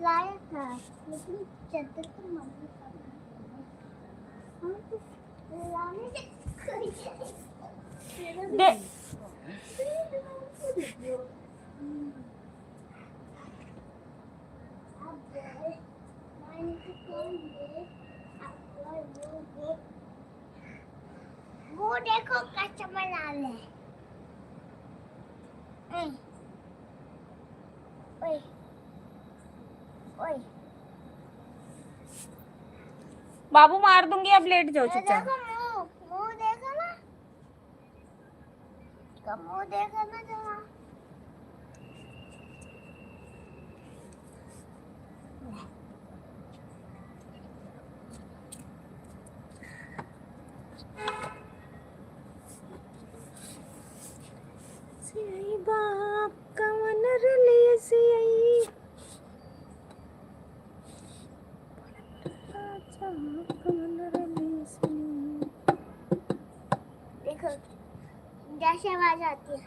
लाया था लेकिन चद्दर तो मम्मी का हम तो लाने दे वो देखो कस्टमर लाल है ओए ओए बाबू मार दूंगी अब लेट जाओ चुपचाप। देखो मुंह देखो ना इसका मुंह देखो ना जरा देखो जैसे आवाज आती है।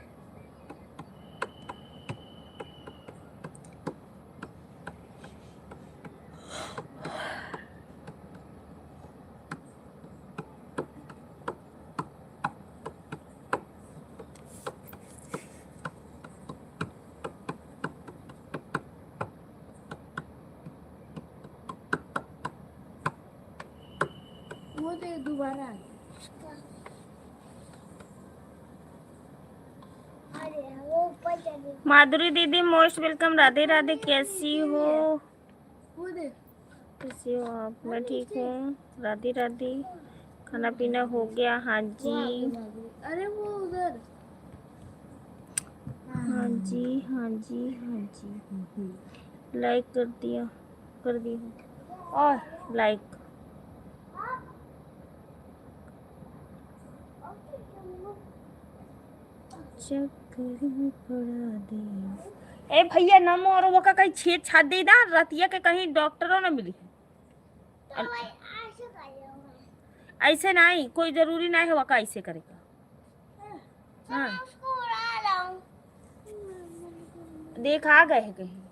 वो तो दोबारा अरे वो ऊपर चली। माधुरी दीदी मोस्ट वेलकम। राधे राधे, कैसी हो? वो देख कैसी हो आप? मैं ठीक हूँ। राधे राधे। खाना पीना हो गया? हाँ जी, अरे वो उधर हाँ जी, हाँ जी, हाँ जी। लाइक कर दिया और लाइक। चक्कर में पड़ा दे। ए भैया ना मोरो वो का कहीं छेद छाद दे दा रतिया के कहीं डॉक्टरों ने मिली। तो भाई ऐसे कर रहा हूँ ऐसे नहीं, कोई जरूरी नहीं है वो का ऐसे करेगा। हाँ मैं उसको उड़ा रहा हूँ। देख आ गए हैं कहीं।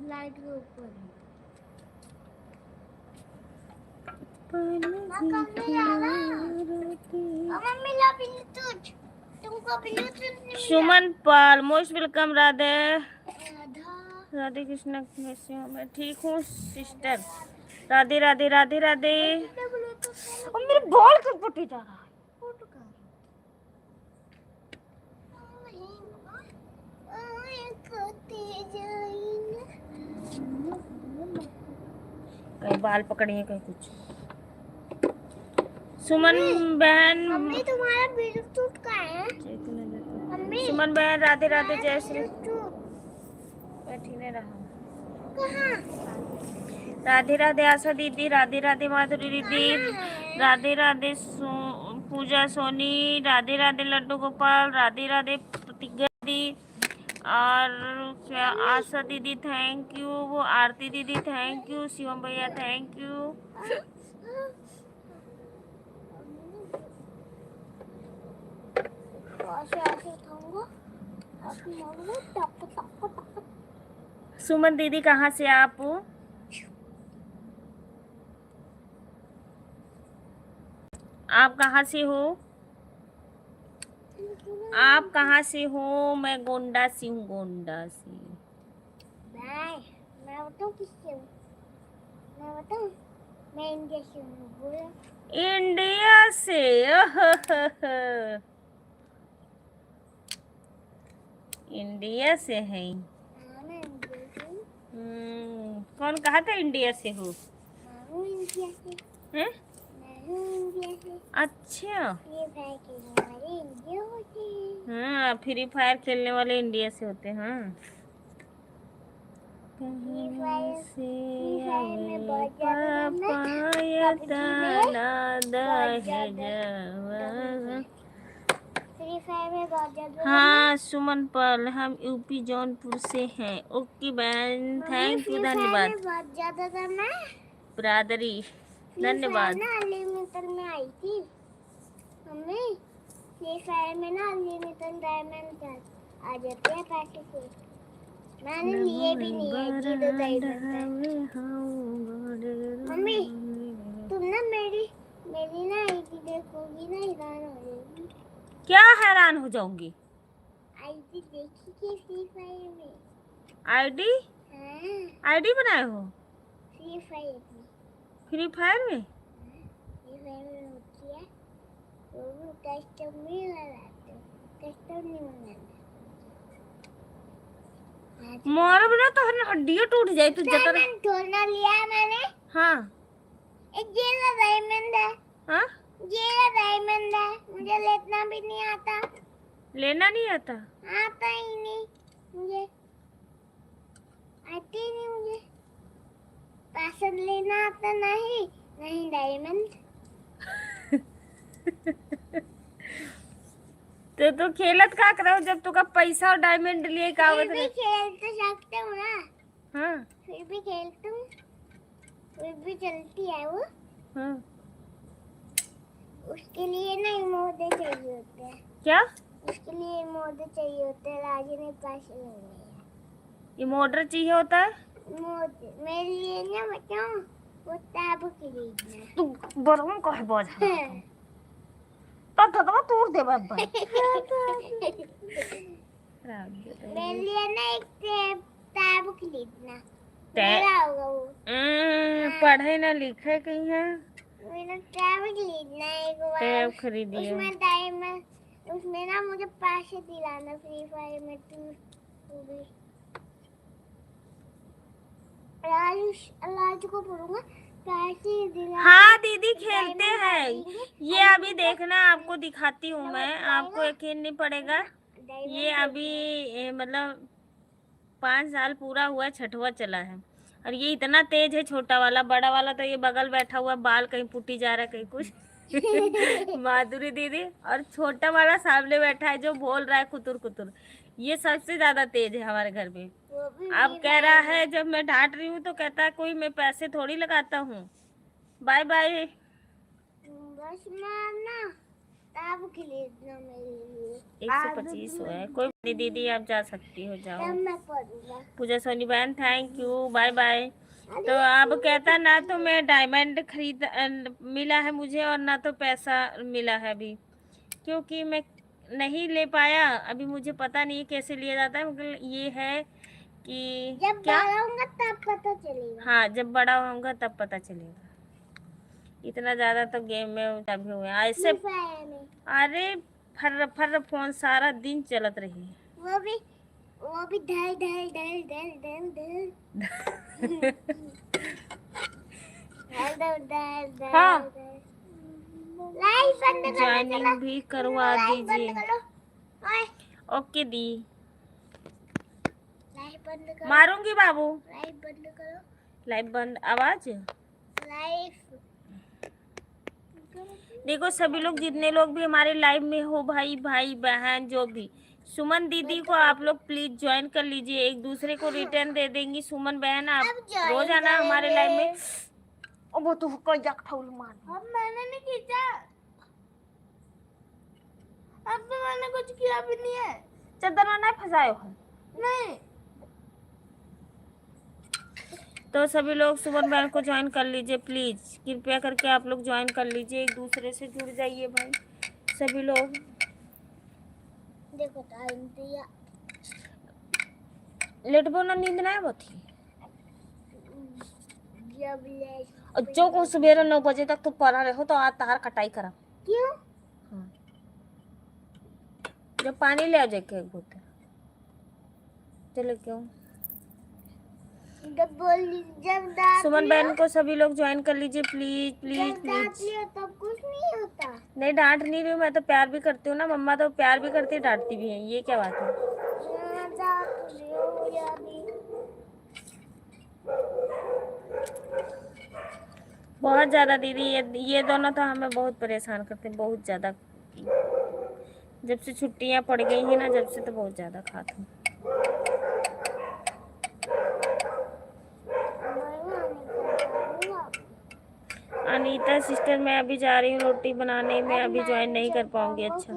लाइट के ऊपर है। मम्मी ला ब्लूटूथ। तुमको ब्लूटूथ नहीं मिला। सुमन पाल मोस्ट वेलकम। राधे राधा राधे कृष्ण, कैसे हो? मैं ठीक हूँ सिस्टर। राधे राधे राधे राधे। ब्लूटूथ और मेरे बाल कब पटे जा रहा है? फोटो कर कहीं बाल पकड़े हैं कहीं कुछ। सुमन बहन, मम्मी तुम्हारा ब्लूटूथ कहाँ है? मम्मी सुमन बहन राधे राधे, जय श्री। ब्लूटूथ बैठी नहीं रहा। कहाँ? राधे राधे आशा दीदी, राधे राधे माधुरी दीदी, राधे राधे पूजा सोनी, राधे राधे लड्डू गोपाल, राधे राधे प्रतिज्ञा दीदी और आशा दीदी थैंक यू, वो आरती दीदी थैंक यू, शिवम भैया थैंक यू। सुमन दीदी कहाँ से आप? आप कहाँ से हो? आप कहाँ से हो? मैं गोंडा से हूँ, गोंडा से। मैं बताऊँ किससे हूँ? मैं बताऊँ? मैं इंडिया से हूँ। बोलो। इंडिया से? इंडिया से है। हाँ, मैं इंडिया से हूँ। कौन कहा था इंडिया से हो? मैं हूँ इंडिया से। हैं? मैं हूँ इंडिया से। अच्छा। ये भाई खेलने वाले इंडिया होते हैं। हाँ, फ्री फायर खेलने वाले इंडिया से होते हैं। फ्री फायर से में बहुत ज्यादा फ्री फायर में बहुत ज्यादा हाँ सुमन पाल, हम यूपी जौनपुर से हैं। ओके बहन, थैंक यू, धन्यवाद। बहुत ज्यादा करना है। ब्रादरी धन्यवाद। ना अनलिमिटेड में आई थी मम्मी। फ्री फायर में ना अनलिमिटेड डायमंड आ जाते हैं पैसे से। मैंने लिए भी नहीं है कि दो डायमंड। मम्मी तुम ना मेरी ना आईडी देखोगी ना हैरान हो जाएगी। क्या हैरान हो जाऊंगी? आईडी देखी कि फ्री फायर में। आईडी? हाँ आईडी बनाए हो फ्री फायर में? फ्री फायर में? फ्री फायर में होती है वो कस्टम नहीं लगाते। कस्टम नहीं बनाते। मोर बिना तो हड्डियां टूट जाए तू जतर। डायमंड ढूंढना लिया है मैंने। हाँ एक ये ला डायमंड है। हाँ, ये ला डायमंड है। मुझे लेना भी नहीं आता। लेना नहीं आता? आता ही नहीं मुझे। आती ही नहीं मुझे। पैसा लेना आता नहीं नहीं डायमंड। तो तू खेलत का करो जब तुका पैसा और डायमंड लिए का फिर भी खेल तो सकते हो ना। हाँ फिर भी खेलता हूँ। भी चलती है वो। हाँ। उसके लिए ना इमोटे चाहिए होते हैं। क्या? उसके लिए इमोटे चाहिए होते हैं। राजू ने पैसे नहीं लिए। इमोटर चाहिए होता है? इमोटे मेरे लिए ना बताओ, वो टैब खरीदना है। तू बरहम का है बोझ तो तोड़ दे बाबा। मेरे लिए ना एक टैब खरीदना। मेरा होगा वो। पढ़े ना लिखे कहीं है। मेरा टैब खरीदना है एक बार। टैब खरीदिए। उसमें डायमंड, उसमें ना मुझे पैसे दिलाना फ्री फायर में। तू भी राजू को बोलूंगा पैसे दिला। हाँ दीदी खेलते हैं। ये अभी देखना, आपको दिखाती हूँ मैं, आपको यकीन नहीं पड़ेगा। ये अभी मतलब 5 साल पूरा हुआ, 6वां चला है। और ये इतना तेज है, छोटा वाला। बड़ा वाला तो ये बगल बैठा हुआ, बाल कहीं पुटी जा रहा है कहीं कुछ। माधुरी दीदी। और छोटा वाला सामने बैठा है जो बोल रहा है कुतुर कुतुर। ये सबसे ज्यादा तेज है हमारे घर में। अब कह रहा है, जब मैं डांट रही हूँ तो कहता है कोई मैं पैसे थोड़ी लगाता हूँ। Bye bye. बस माना तब खरीदना मेरे लिए। 125 है। कोई नहीं दीदी, आप जा सकती हो, जाओ। तब मैं पढ़ूंगा। पूजा सोनी बहन थैंक यू, बाय बाय। तो अब कहता ना तो मैं डायमंड खरीद मिला है मुझे, और ना तो पैसा मिला है अभी, क्योंकि मैं नहीं ले पाया अभी। मुझे पता नहीं कैसे लिया जाता है, मगर ये है कि जब क्या, बड़ा होऊंगा तब पता चलेगा। हाँ जब बड़ा होऊंगा तब पता चलेगा। इतना ज्यादा तो गेम में तभी हुए ऐसे। अरे फर फर फोन सारा दिन चलत रही। वो भी ढल ढल ढल ढल ढल ढल ढल ढल ढल। हाँ। लाइट बंद करो। ज्वाइनिंग भी करवा दीजिए। ओए ओके दी। लाइट बंद करो। मारूंगी बाबू। लाइट बंद करो। लाइट बंद। आवाज लाइट देखो, सभी लोग जितने लोग भी हमारे लाइव में हो, भाई भाई बहन जो भी, सुमन दीदी को आप लोग प्लीज ज्वाइन कर लीजिए। एक दूसरे को रिटर्न दे देंगी सुमन बहन। आप रोज आना हमारे लाइव में। वो तो मार। अब मैंने नहीं खींचा। अब तो मैंने कुछ किया भी नहीं है। चद्दर में नहीं फंसायो है। नहीं। तो सभी लोग सुमन बहन को ज्वाइन कर लीजिए प्लीज, कृपया करके आप लोग ज्वाइन कर लीजिए। एक दूसरे से जुड़ जाइए भाई सभी लोग। देखो टाइम दिया। लेट बोना नींद ना आया थी। जब ले जो को सवेरे 9 बजे तक तो पढ़ा रहे हो तो आज तार कटाई करा। क्यों? हाँ। जब पानी ले आ जाए के एक बोतल। चलो क्यों? जब सुमन बहन को सभी लोग ज्वाइन कर लीजिए प्लीज प्लीज प्लीज। तब कुछ नहीं होता। नहीं डांट नहीं रही हूँ, मैं तो प्यार भी करती हूँ ना। मम्मा तो प्यार भी करती है, डांटती भी है। ये क्या बात है? बहुत ज्यादा दीदी, ये दोनों तो हमें बहुत परेशान करते हैं, बहुत ज्यादा। जब से छुट्टियां पड़ गई हैं ना, जब से तो बहुत ज्यादा खाते हैं। अनीता सिस्टर, मैं अभी जा रही हूँ रोटी बनाने में, अभी ज्वाइन नहीं कर पाऊंगी। अच्छा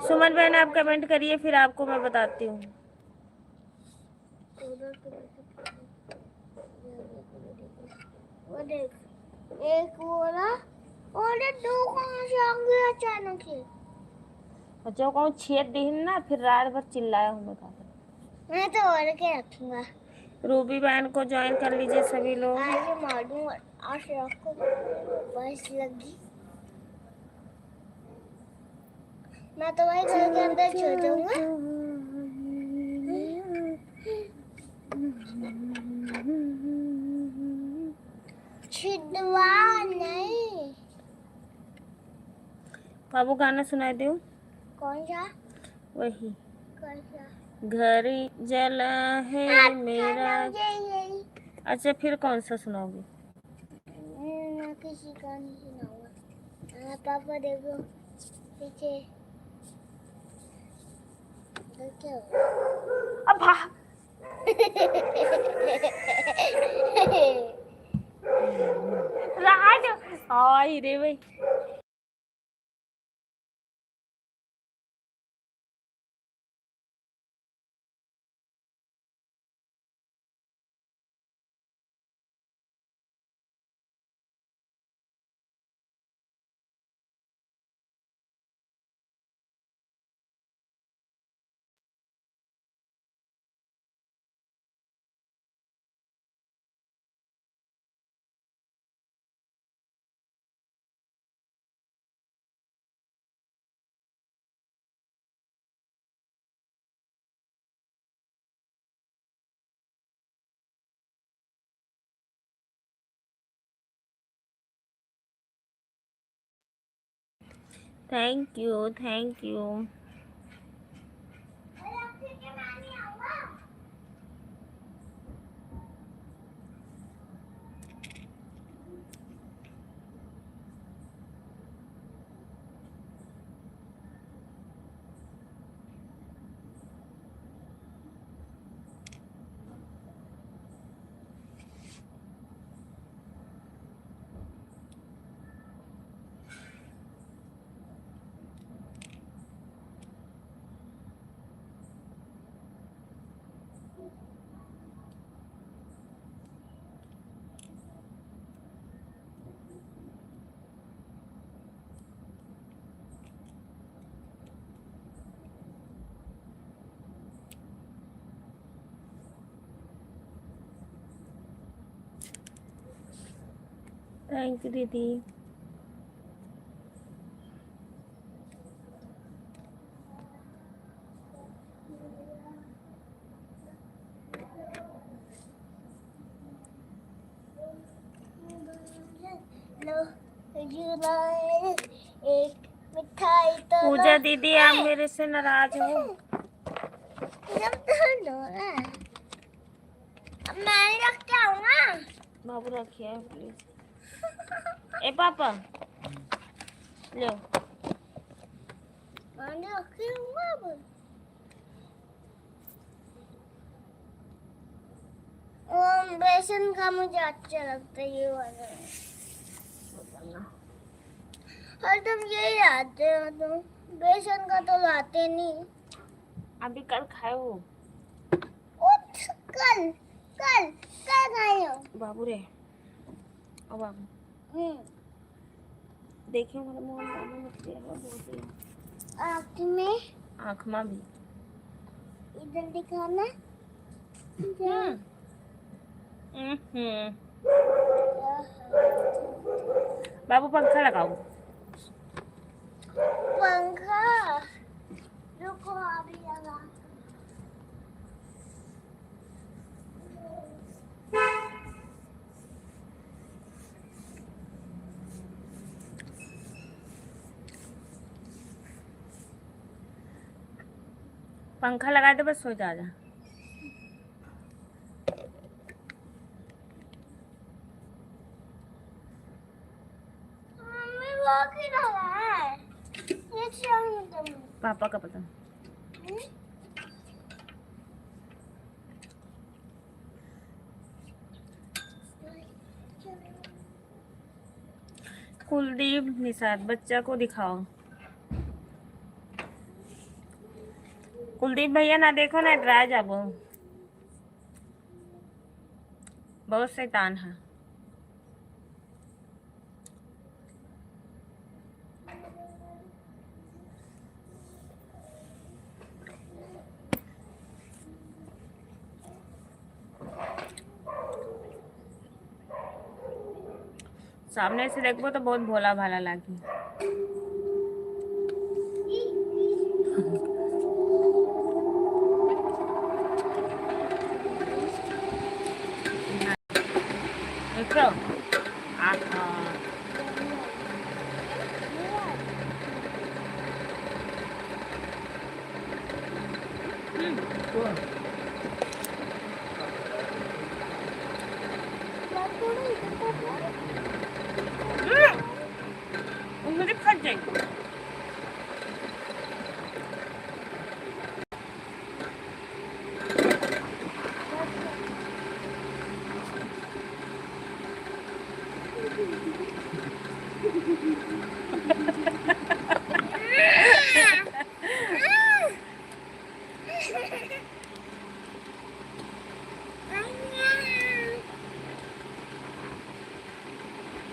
सुमन बहन आप कमेंट करिए, फिर आपको मैं बताती हूँ। एक बोला और दो कहाँ से आ गया अचानक से। जो कहूँ छेद दी ना, फिर रात भर चिल्लाया हूँ मैं तो और के रखूंगा। रूबी बहन को ज्वाइन कर लीजिए सभी लोग। आज मारूंगा। आज रखो बस लगी। मैं तो वही घर के अंदर छोड़ दूंगा। छिदवा नहीं। बाबू गाना सुनाई दो। कौन सा? वही कौन सा? घर जला है मेरा। अच्छा फिर कौन सा सुनाओगे? मैं किसी का नहीं सुनाऊंगा। पापा देखो पीछे। क्या अब आ ही रे भाई। Thank you, thank you. Thank you दीदी। एक मिठाई तो पूजा दीदी आप मेरे से नाराज हो? जब तो लो ना, अब मैं रख के आऊंगा। बाबू रखिए प्लीज। ए पापा लो। मैंने रख के आऊंगा अब। बेसन का मुझे अच्छा लगता है ये वाला। हर तुम यही लाते हो, तुम बेसन का तो लाते नहीं। अभी कल खाए हो? उठ, कल कल कल खाए हो बाबू रे ओ बाबू देखियो मेरे मुंह में दाना मत दिया बहुत। आँख में, आँख में भी इधर दिखाना। बाबू पंखा लगाओ। पंखा रुको अभी लगा। पंखा लगा दे बस सो जा। मम्मी वो की लगा है, ये चाहिए तुम। पापा का पता। कुलदीप निषाद बच्चा को दिखाओ। कुलदीप भैया ना देखो ना डरा जाबो, बहुत शैतान है। सामने से देखबो तो बहुत भोला भाला लागी। देखो मुझे फट जाएगी।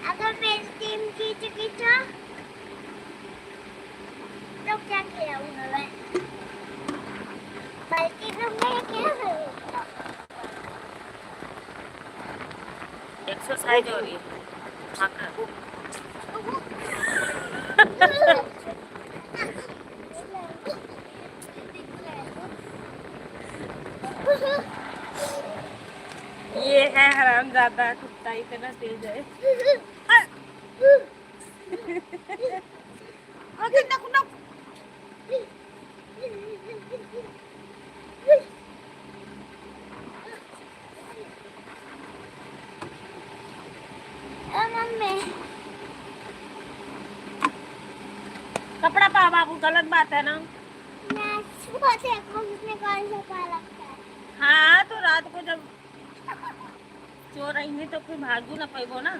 अगर मेरी टीम जीत गई तो क्या किया उन्होंने? बल्कि तो मैं क्या करूँगा? एक्सरसाइज हो रही है। हाँ, कर। ये है हरामजादा कुत्ता, इतना तेज है। मम्मी कपड़ा पा बाबू, गलत बात है ना। मैं सुबह से उसमें कौन सा पा लगता है? हाँ तो रात को जब चोर आएंगे तो फिर भागू ना पैबो ना।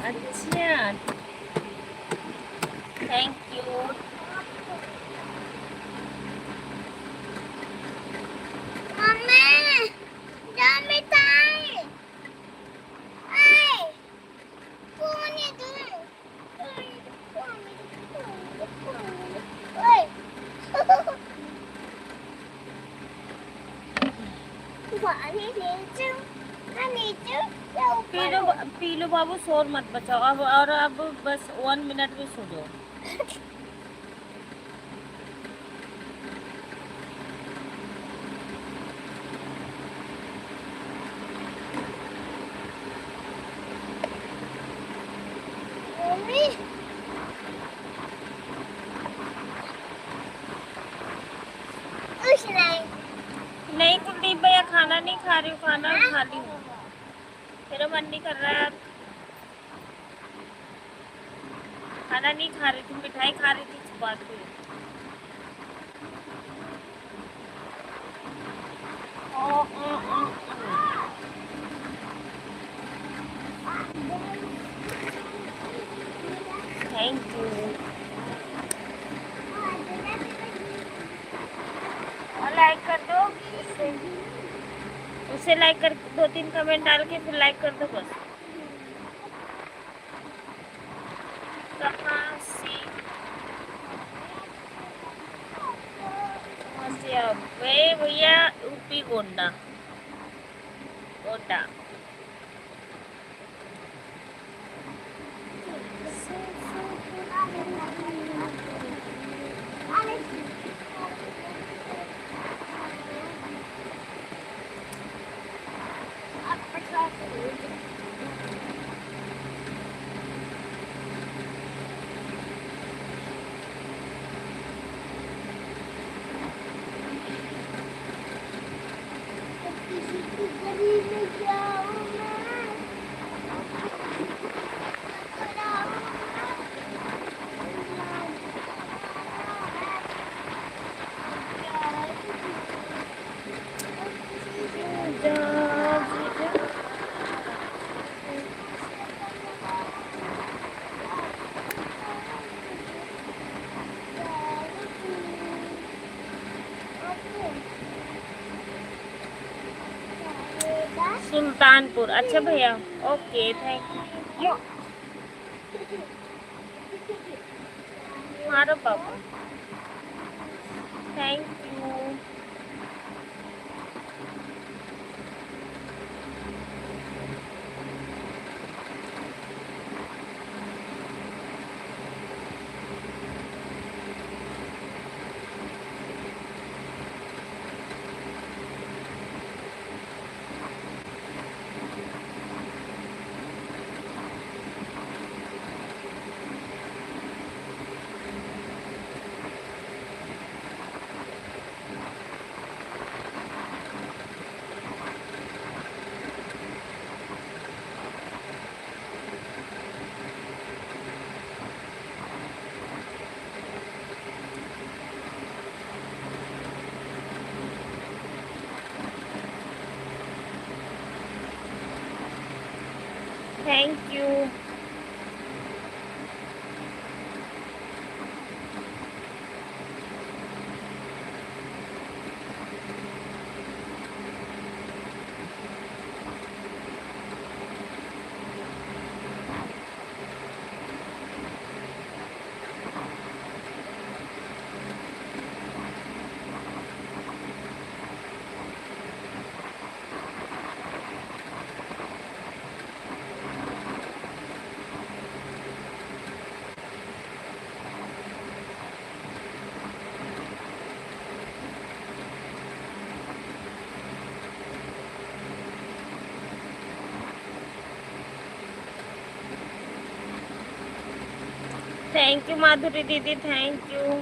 अच्छा, थैंक यू। मम्मी जा मिठाई आई कौन है तू? ओए पानी नीचे ना नीचे या पी ऊपर? लो, पी लो बाबू, शोर मत बचाओ अब। और अब बस 1 मिनट में सो जाओ। मम्मी कुछ नहीं। नहीं कुलदीप भैया, खाना नहीं खा रही हूँ, खाना खा ली हूँ। मेरा मन नहीं कर रहा है। खाना नहीं खा रही थी, मिठाई खा रही थी छुपा के। Thank you. और लाइक कर दो, उसे लाइक कर, 2-3 कमेंट डाल के फिर लाइक कर दो बस। कहाँ से आप भैया? यूपी गोंडा, गोंडा। किसी की गली में जाऊं मैं सुल्तानपुर। अच्छा भैया, ओके, थैंक यू। मारो बाबू, thank you. Thank you. Thank you Madhuri didi, thank you.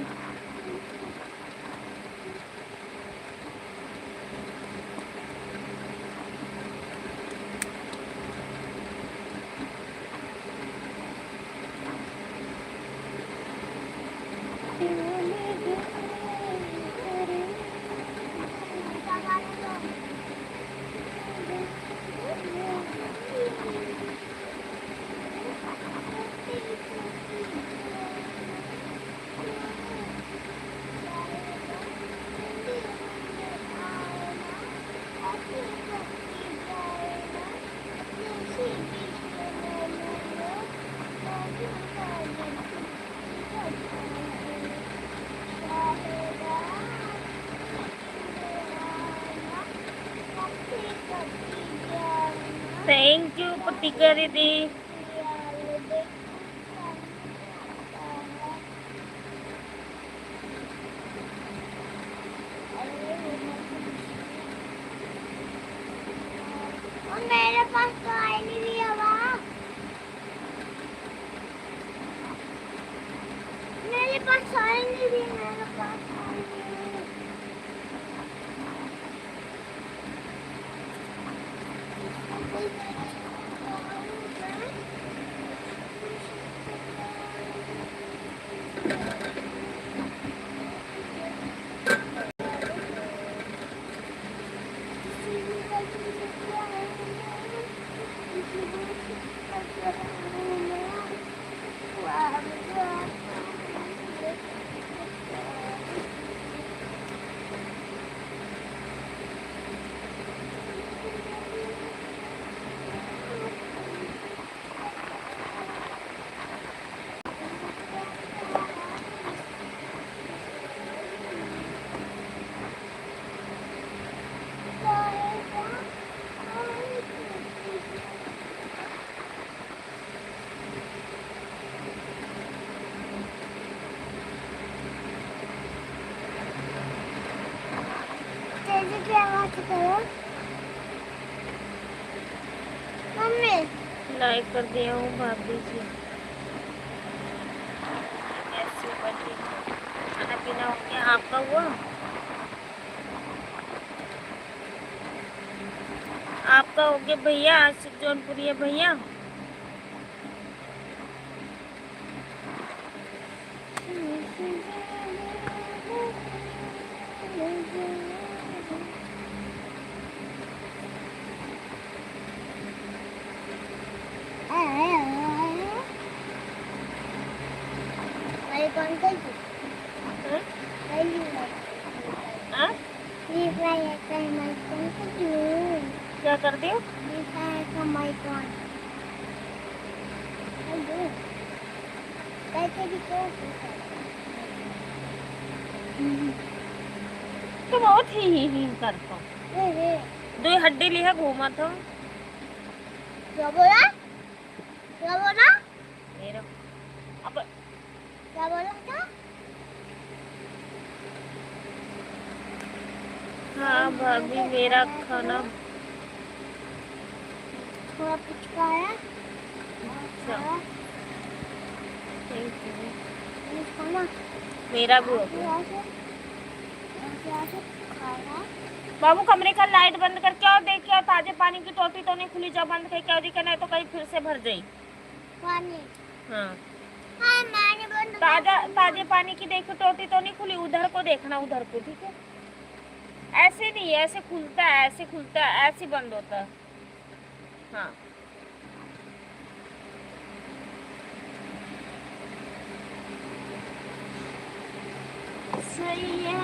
Thank you Pratika didi. और मेरे पास तो आई नहीं रही हवा। मेरे पास आई नहीं रही, मेरे पास आई नहीं रही। तेजी की आवाज करो मम्मी। लाइक कर दिया हूँ भाभी जी। कैसे हो बच्चे? खाना पीना हो गया आपका? हुआ आपका? हो गया भैया? आशिक जौनपुरी है भैया। कौन सा हाँ? क्या कर दियो? तो बहुत ही करता हूँ। दो हड्डी लिया घूमा था। क्या बोला? क्या बोला? मेरा अब क्या बोला था? हाँ भाभी मेरा खाना थोड़ा पुचका है। अच्छा थैंक यू। खाना मेरा भी हो गया। बाबू कमरे का लाइट बंद करके और देखिए, और ताजे पानी की टोटी तो नहीं खुली, जब बंद करके और दिखे नहीं तो कहीं फिर से भर जाए पानी। हाँ हाँ मैंने बंद ताजे पानी की देखो, टोटी तो नहीं खुली, उधर को देखना, उधर को। ठीक है, ऐसे नहीं, ऐसे खुलता है, ऐसे खुलता है, ऐसे बंद होता है। हाँ चाहिए।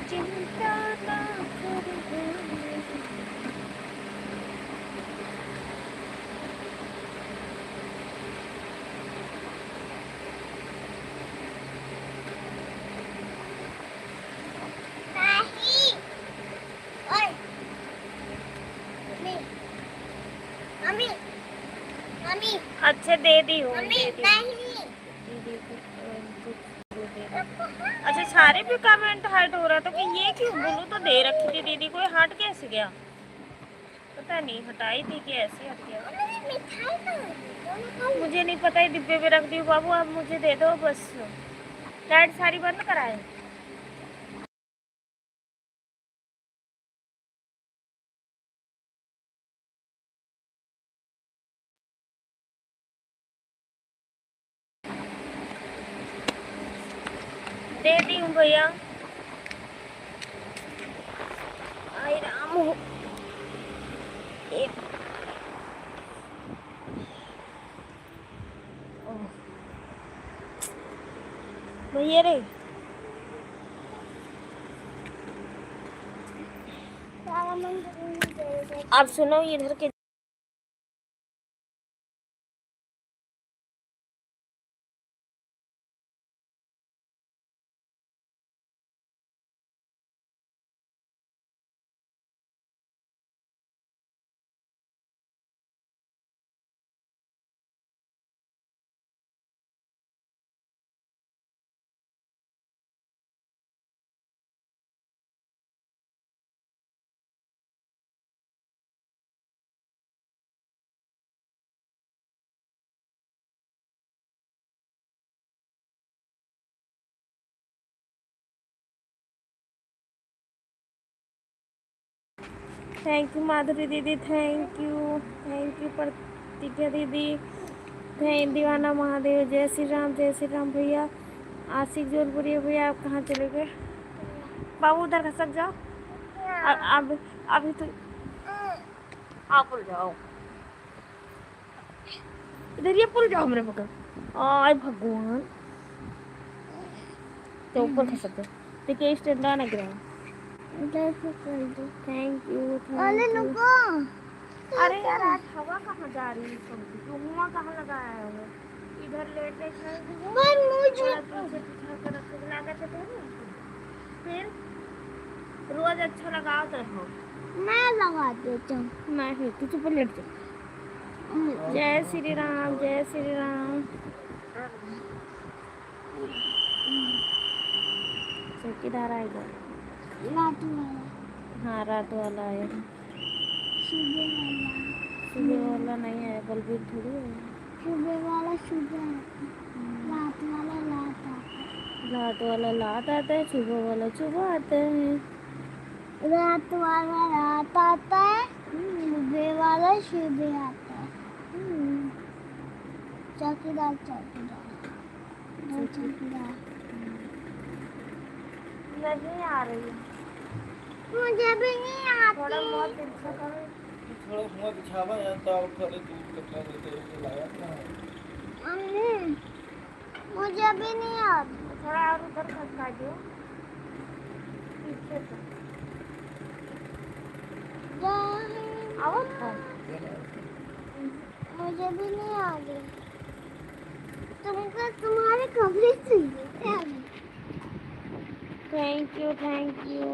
चिंता ना करो। नहीं ओए मम्मी मम्मी मम्मी अच्छा दे दी हूँ, मम्मी दे दी। नहीं दीदी को, दे दी। अच्छा सारे पे कमेंट हर्ट हो रहा था कि ये क्यों, बोलूँ तो दे रखी थी दीदी को, हट कैसे गया पता नहीं, हटाई थी कि ऐसे हट गया। मिठाई कहाँ है? मुझे नहीं पता, ये डिब्बे में रख दी हूँ बाबू, अब मुझे दे दो बस। लाइट सारी बंद कराए। दे दी हूँ भैया। आई राम हो। भैया रे, आप सुनो इधर के। Thank you Madhuri didi, thank you प्रतिज्ञा दीदी, थैंक दीवाना महादेव, जय श्री राम भैया। आशिक जोधपुरी भैया, आप कहाँ चले गए बाबू, उधर खसक जाओ। अब अभी तो आप पुल जाओ, इधर ये पुल जाओ मेरे पकड़। आय भगवान, तो ऊपर खसक जाओ। देखिए स्टैंड आना गिरा। Thank you. अरे यार आज हवा कहाँ जा रही है, धुआं कहाँ लगाया है इधर, लेटे थोड़ा पीछे पिछा कर रखे लगा थे तो फिर रोज अच्छा लगाओ तो हो। मैं लगा देता हूँ। नहीं तू चुप लेट जा। जय श्री राम, जय श्री राम। चौकीदार आएगा। रात वाला हाँ रात वाला आया। सुबह वाला सुबह वाला नहीं आया, बलबीर थोड़ी है। सुबह वाला सुबह रात वाला रात आता रात वाला रात आता है, सुबह वाला सुबह आता है। रात वाला रात आता है सुबह वाला सुबह आता है। चौकीदार चौकीदार चौकीदार नहीं आ रही है, मुझे भी नहीं आती। थोड़ा बहुत दिल से करो। थोड़ा हुआ बिछावा या तो थोड़े दूर कटरा लेके लाया था। मम्मी मुझे भी नहीं आती। थोड़ा और उधर खसका दो पीछे से। आओ मुझे भी नहीं आ रही। तुमको तुम्हारे कपड़े चाहिए। Thank you.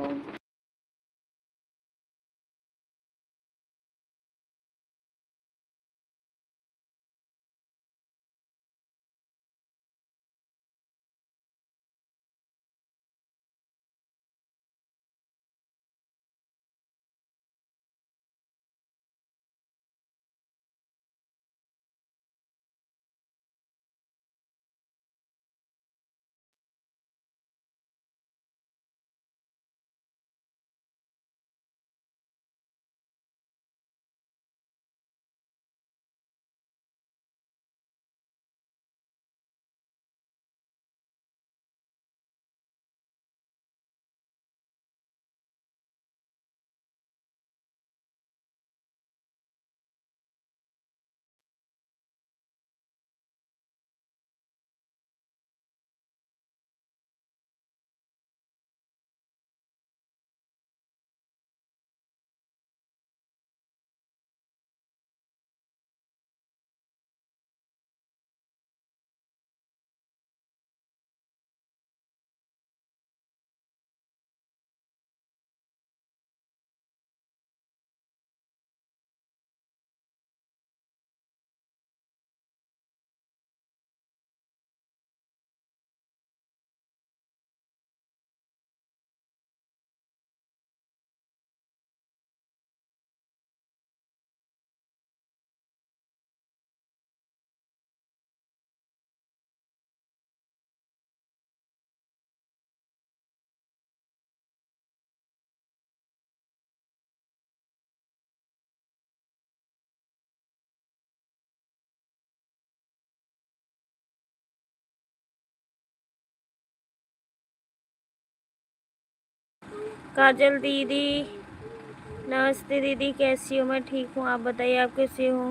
काजल दीदी नमस्ते दीदी, कैसी हो? मैं ठीक हूँ, आप बताइए आप कैसे हो?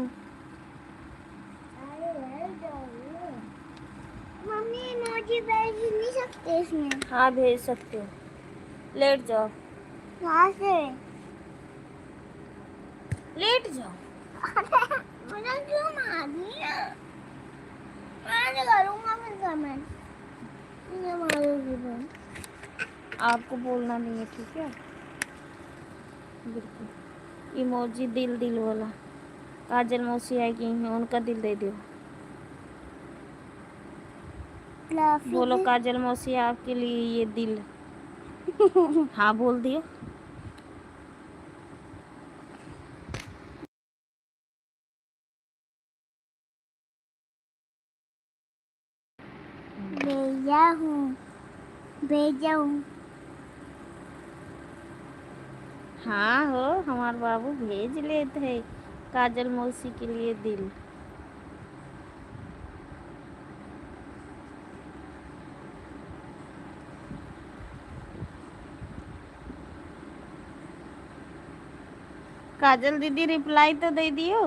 मम्मी इमोजी भेज नहीं सकते इसमें? हाँ भेज सकते हो, लेट जाओ, कहाँ से? लेट जाओ। मुझे क्यों मार दिया? मैं नहीं करूँगा फिर कमेंट। मुझे मारोगी तुम। आपको बोलना नहीं है, ठीक है? बिल्कुल। इमोजी दिल दिल वाला, काजल मौसी आएगी हैं, उनका दिल दे दो। बोलो काजल मौसी आपके लिए ये दिल। हाँ बोल दियो। भेजा हूँ, भेजा हूँ। हाँ हो, हमारे बाबू भेज लेते हैं काजल मौसी के लिए दिल। काजल दीदी रिप्लाई तो दे दियो,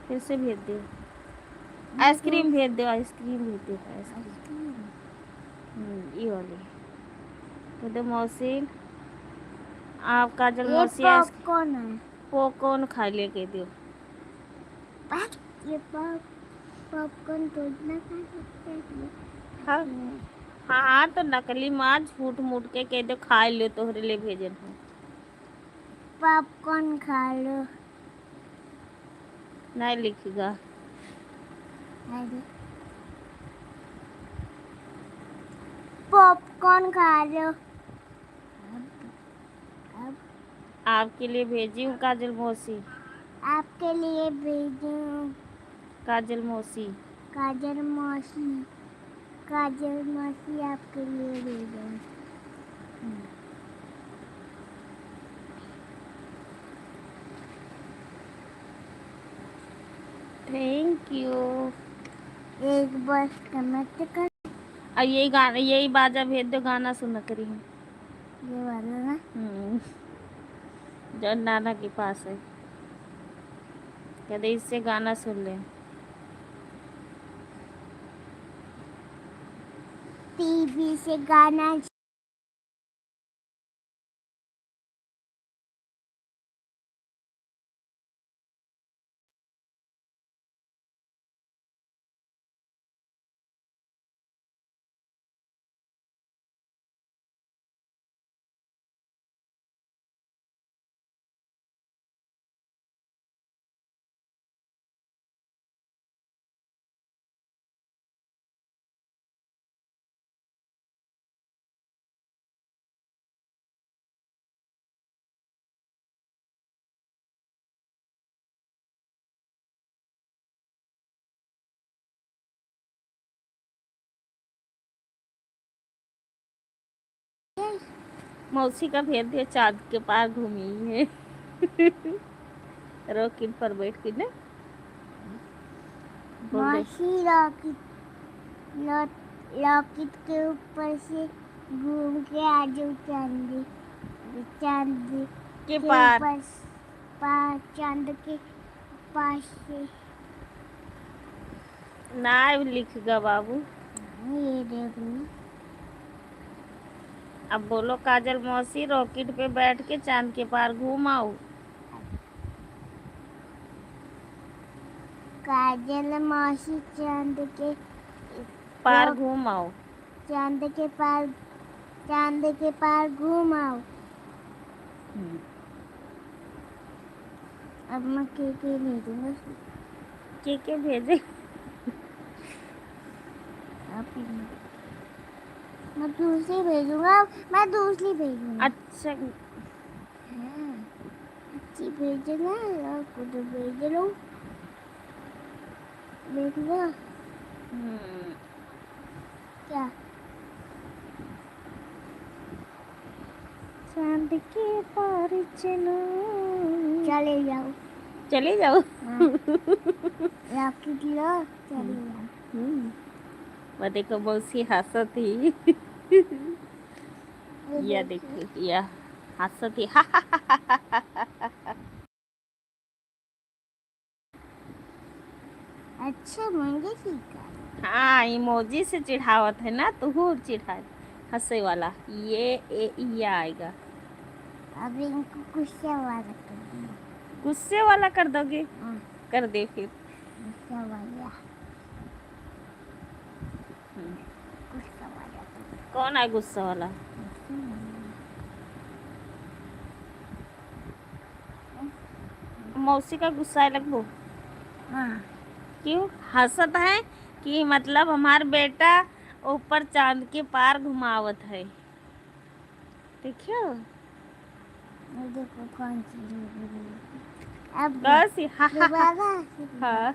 फिर से भेज दियो। आइसक्रीम भेज दो, आइसक्रीम भेज दो, आइसक्रीम। ये वाली तो दो मौसी। आप काजल ये मौसी पॉपकॉर्न है। पॉपकॉर्न खा ले के दियो। ये पॉपकॉर्न तोड़ना खा सकते हैं। हाँ हाँ, तो नकली माँ झूठ मूठ के कह दो खा लो, तोहरे लिए भेजन हो। पॉपकॉर्न खा लो। नहीं लिखेगा। पॉपकॉर्न खा लो। अब आपके लिए भेजी हूँ काजल मौसी। आपके लिए भेजूं। काजल मौसी। काजल मौसी, काजल मौसी आपके लिए भेजूं। Thank you. एक बार कमेंट कर। अब यही गाना, यही बाजा भेज दो, गाना सुना करी हूँ। ये वाला ना? जो नाना के पास है, कहते इससे गाना सुन ले। टीवी से गाना। मौसी का भेज दिया, चाँद के पार घूमी है। रॉकेट पर बैठ के ना बोल दे। मौसी रॉकेट के ऊपर से घूम के आ जाओ चांद के के पार। ऊपर, चांद के पास से। ना लिखेगा बाबू। ये देखो। अब बोलो काजल मौसी रॉकेट पे बैठ के चांद के पार घूम आओ। काजल मौसी चांद के पार घूम आओ। चांद के पार घूम आओ। अब मैं के भेजूंगा। के भेजे? मैं दूसरी भेजूंगा। मैं दूसरी भेजूंगा। अच्छा हाँ, अच्छी भेजना और खुद भेज लो। देख लो क्या? चांद के पार चलो, चले जाओ। चले जाओ। रॉकेट लो, चले जाओ। वो देखो मौसी हंसत थी। या देखिए या हंसती अच्छा मुझे सीखा। हाँ इमोजी से चिढ़ावत है ना, तू चिढ़ा हंसे वाला ये आएगा। अब इनको गुस्से वाला कर दूंगा। गुस्से वाला कर दोगे? हाँ, कर दे फिर। गुस्सा वाला। गुस्सा वाला कौन है गुस्सा वाला? गुस्सा वाला। मौसी का गुस्सा है लगभग। हाँ क्यों हंसत है कि मतलब हमार बेटा ऊपर चांद के पार घुमावत है। देखियो ये देखो कौन सी अब बस दोबारा हाँ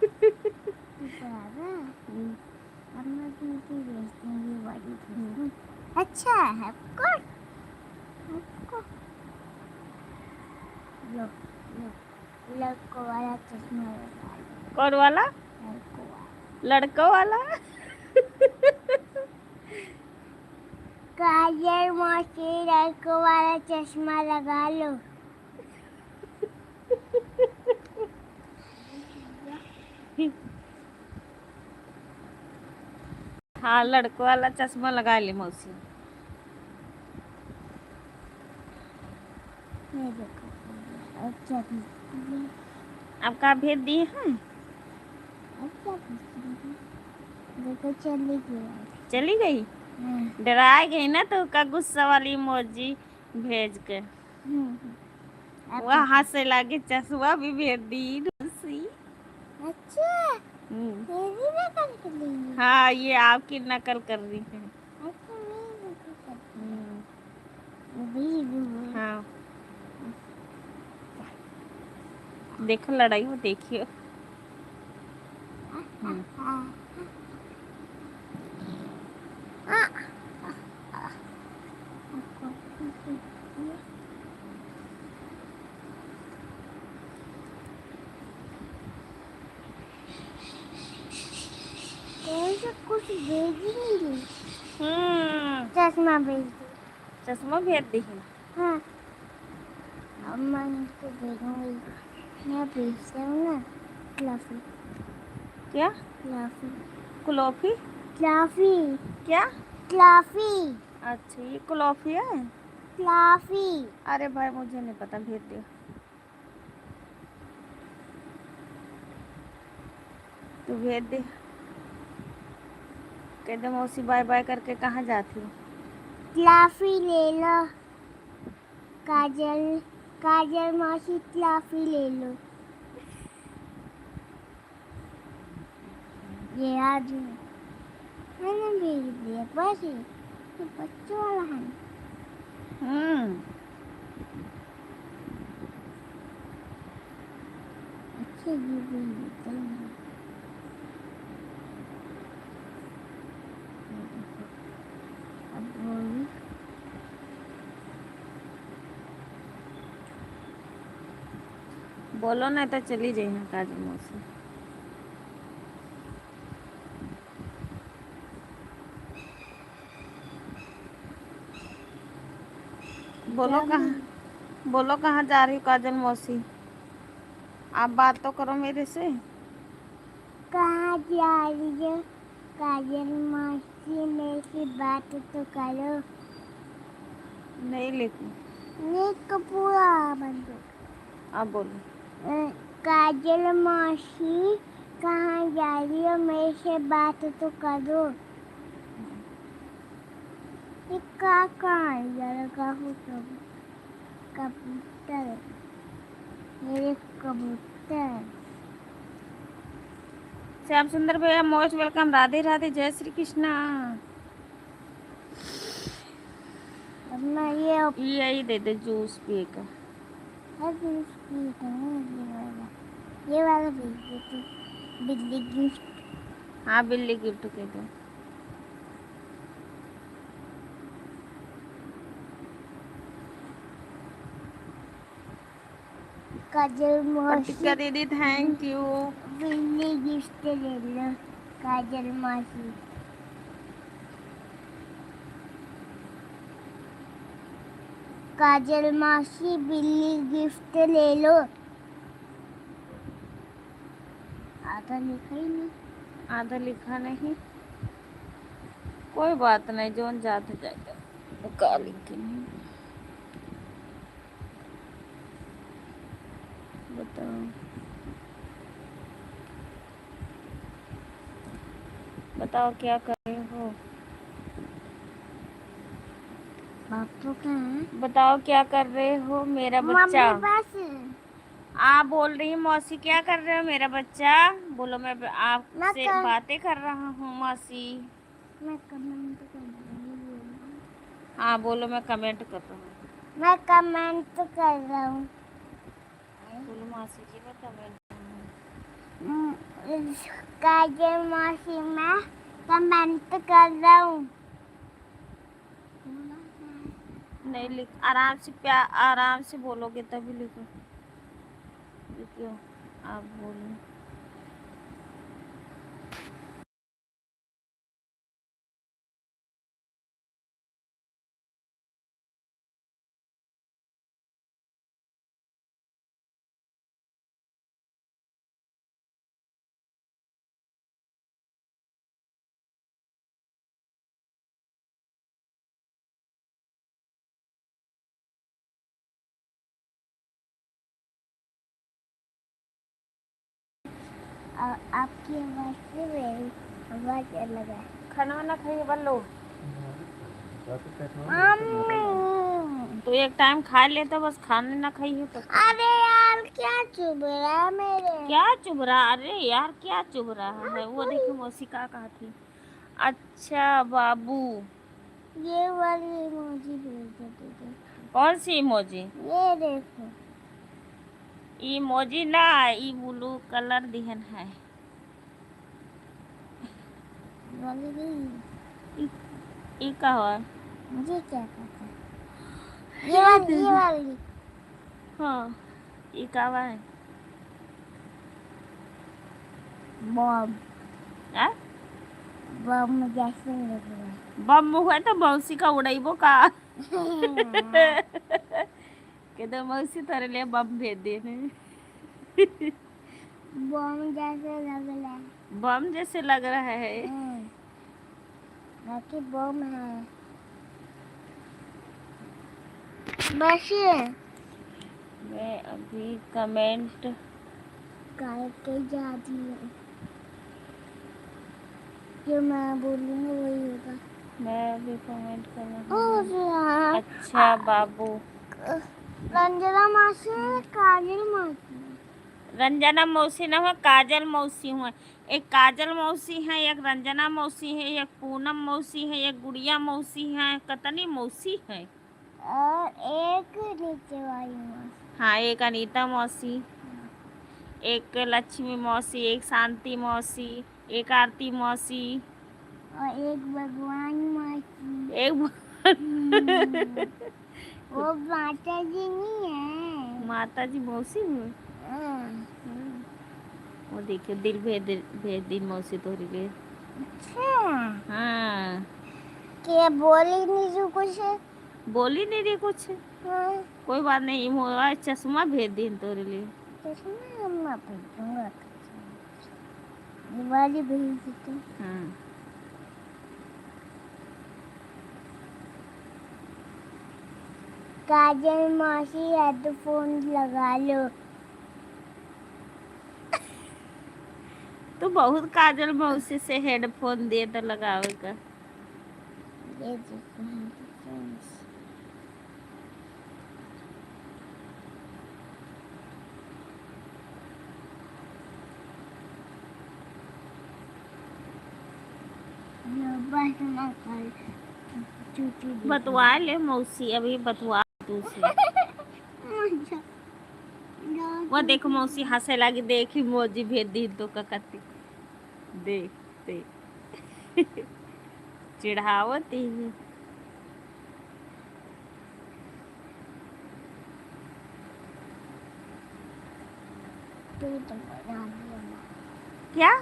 दोबारा अब मैं तुमको भेजती हूँ ये वाली भेजती हूँ। अच्छा है आपको लो लो लड़कों वाला चश्मा लगा लो। कौन वाला? लड़कों वाला लड़कों वाला काजल मौसी लड़कों वाला चश्मा लगा लो। हाँ लड़कों वाला चश्मा लगा ली मौसी। ये देखो अच्छा आपका भेज दिए हैं? अच्छा देखो चली गई। चली गई? हाँ। डरा गई ना तो का गुस्सा वाली इमोजी भेज के वहाँ से लागे चश्मा भी भेज दी मौसी। अच्छा हम्म। मेरी नकल कर लेंगी। हाँ ये आपकी नकल कर रही है। अच्छा मेरी नकल कर भी हाँ देखो लड़ाई वो देखियो। कुछ भेजेंगे। चश्मा भेज दो। चश्मा भेज दी है। हाँ अब मैं इनको भेजूंगी। मैं भेजता हूँ ना क्लाफी। क्या? क्लाफी कुल्फी? क्लाफी क्या? क्लाफी अच्छा ये कुल्फी है। क्लाफी अरे भाई मुझे नहीं पता, भेज दिया। तू भेज दे। कह दे मौसी बाय बाय करके कहाँ जाती हो? क्लाफी ले लो। काजल काजल मौसी क्लाफी ले लो। ये आज मैंने भेज दिया बस ये बच्चों वाला है। अच्छा ये भी निकल गया। अब वो भी बोलो नहीं तो चली जाइए काजल मौसी। बोलो कहाँ जा रही हो काजल मौसी? आप बात तो करो मेरे से। कहाँ जा रही हो काजल मौसी मेरे से बात तो करो। नहीं लेकिन नहीं पूरा बंद। आप बोलो। काजल मौसी कहाँ जा रही हो मेरे से बात तो करो। ये कहाँ लगा हो कबूतर मेरे कबूतर। श्याम सुंदर भैया मोस्ट वेलकम। राधे राधे, जय श्री कृष्णा। अब मैं यही दे दे जूस पिए का। ये वाला भेज दे तो बिल्ली गिफ्ट। हाँ बिल्ली गिफ्ट के दो। काजल मौसी प्रतिज्ञा दीदी थैंक यू। बिल्ली गिफ्ट ले लो काजल मौसी। काजल मासी बिल्ली गिफ्ट ले लो। आधा लिखा ही नहीं। आधा लिखा नहीं, कोई बात नहीं, जोन जाते जाएगा का लिखे नहीं। बताओ बताओ क्या कर रहे हो? बापू कहाँ है? बताओ क्या कर रहे हो मेरा बच्चा? मम्मी पास है। आप बोल रही हूँ मौसी क्या कर रहे हो मेरा बच्चा? बोलो मैं आपसे मैं बातें कर रहा हूँ मौसी। कमेंट कर रही हूँ। हाँ बोलो मैं कमेंट कर रहा हूँ। मैं कमेंट कर रहा हूँ। बोलो मौसी जी मैं कमेंट। काजल मासी मैं कमेंट कर रहा हूँ। नहीं लिख, आराम से बोलोगे तभी लिखो। लिखो आप बोलो। आपकी आवाज से मेरी आवाज अलग है। खाना वाना खाइए बल्लो। मम्मी तो एक टाइम खा लेते, बस खाने ना खाइए तो। अरे यार क्या चुभ रहा है मेरे? क्या चुभ रहा? अरे यार क्या चुभ रहा है? वो देखिए मौसी का कहा थी। अच्छा बाबू, ये वाली इमोजी भेज दो। कौन सी इमोजी? ये देखो। इमोजी ना, ई ब्लू कलर दिहन है। वाली भी ई का हुआ? मुझे क्या पता। ये वाली हाँ ई का हुआ है? बम आ? बम जैसे लग रहा है। बम हुआ तो मौसी का उड़ाइबो का? के तो मौसी तेरे लिए बम भेज देने। बम जैसे लग रहा है। बम जैसे लग रहा है। बाकी बम है। बस ये मैं अभी कमेंट करके जाती हूँ। जो मैं बोलूँगा वही होगा। मैं अभी कमेंट कर रहा ओ हूँ। यार अच्छा बाबू। रंजना मासी काजल मासी। रंजना मौसी ना हो, काजल मौसी हुआ। एक काजल मौसी है, एक रंजना मौसी है, एक पूनम मौसी है, एक गुड़िया मौसी है, कतनी मौसी है। और एक नीचे वाली मासी। हाँ एक अनीता मौसी, एक लक्ष्मी मौसी, एक शांति मौसी, एक आरती मौसी, और एक भगवान मासी। एक वो माता जी नहीं है। माता जी मौसी हुई। वो देखियो दिल भेज दी मौसी तोरी लिए। अच्छा हाँ क्या बोली नहीं जो कुछ है? बोली नहीं रही कुछ। हाँ कोई बात नहीं, मोबाइल चश्मा भेज दी तोरे लिए। चश्मा मैं भेजूंगा। दिवाली भेज देते। हाँ काजल मासी हेडफोन लगा लो। तो बहुत काजल मौसी से हेडफोन दे तो लगावे का। ये देखो हेडफोन्स। बस मैं कल चूचू बतवा ले मौसी, अभी बतवा तू से। वो देखो मौसी हंसे लगी, देखी मौजी भेज दी तो ककती। देख देख चिढ़ावती है। क्या?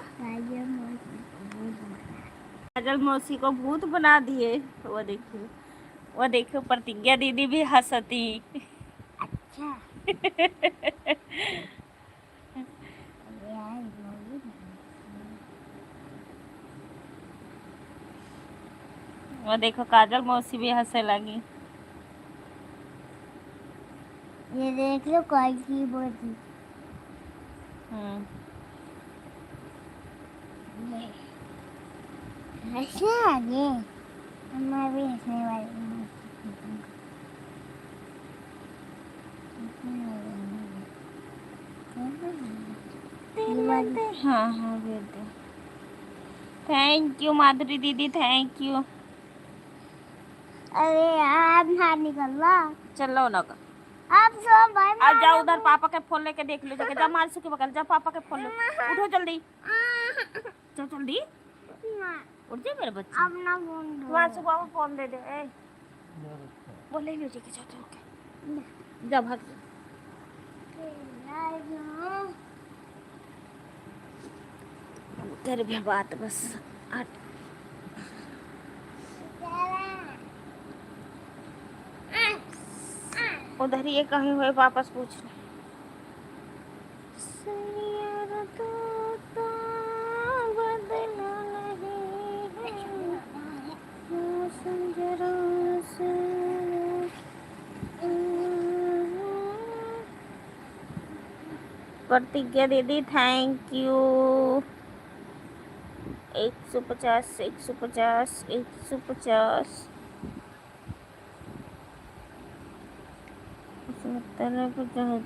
काजल मौसी को भूत बना दिए। वो देखिए वो देखो प्रतिज्ञा दीदी भी हंसती। अच्छा यार वो देखो काजल मौसी भी हंसने लगी। ये देख लो कॉल की बोली। ये हंसने आगे मैं भी हंसने वाली हूँ। हाँ हाँ भेज दे। Thank you Madhuri didi, thank you. अरे यार बाहर निकल रहा। चलो ना कर। आप सब भाई अब जाओ उधर पापा के फोन लेके देख लो जाके। जा मानसू के बगल जा, पापा के फोन लो। उठो जल्दी, चल जल्दी उठ जा मेरे बच्चे। अपना फोन दो। मानसू पापा फोन दे दे। ए वो ले लो जाके, जाओ जाओ जा भाग। कर भी बात बस। हट। उधर ही कहीं हुए वापस पूछ लो। प्रतिज्ञा दीदी थैंक यू। 150 150 150 75 75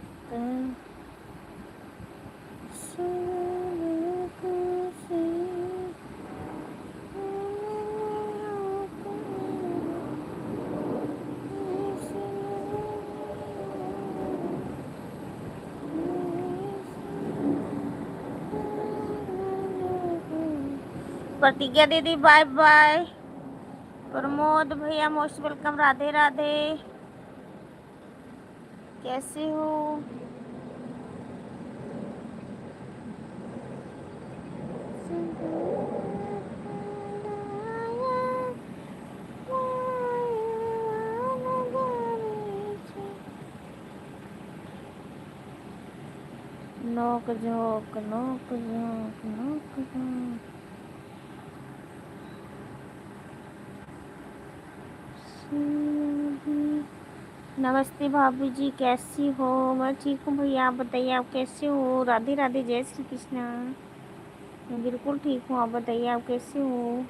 प्रतिज्ञा दीदी बाय बाय। प्रमोद भैया मोस्ट वेलकम, राधे राधे, कैसे हो? नोक झोंक नोक झोंक नोक झोंक। नमस्ते भाभी जी, कैसी हो? मैं ठीक हूँ भैया, आप बताइए आप कैसे हो? राधे राधे, जय श्री कृष्णा। मैं बिल्कुल ठीक हूँ, आप बताइए आप कैसे हो?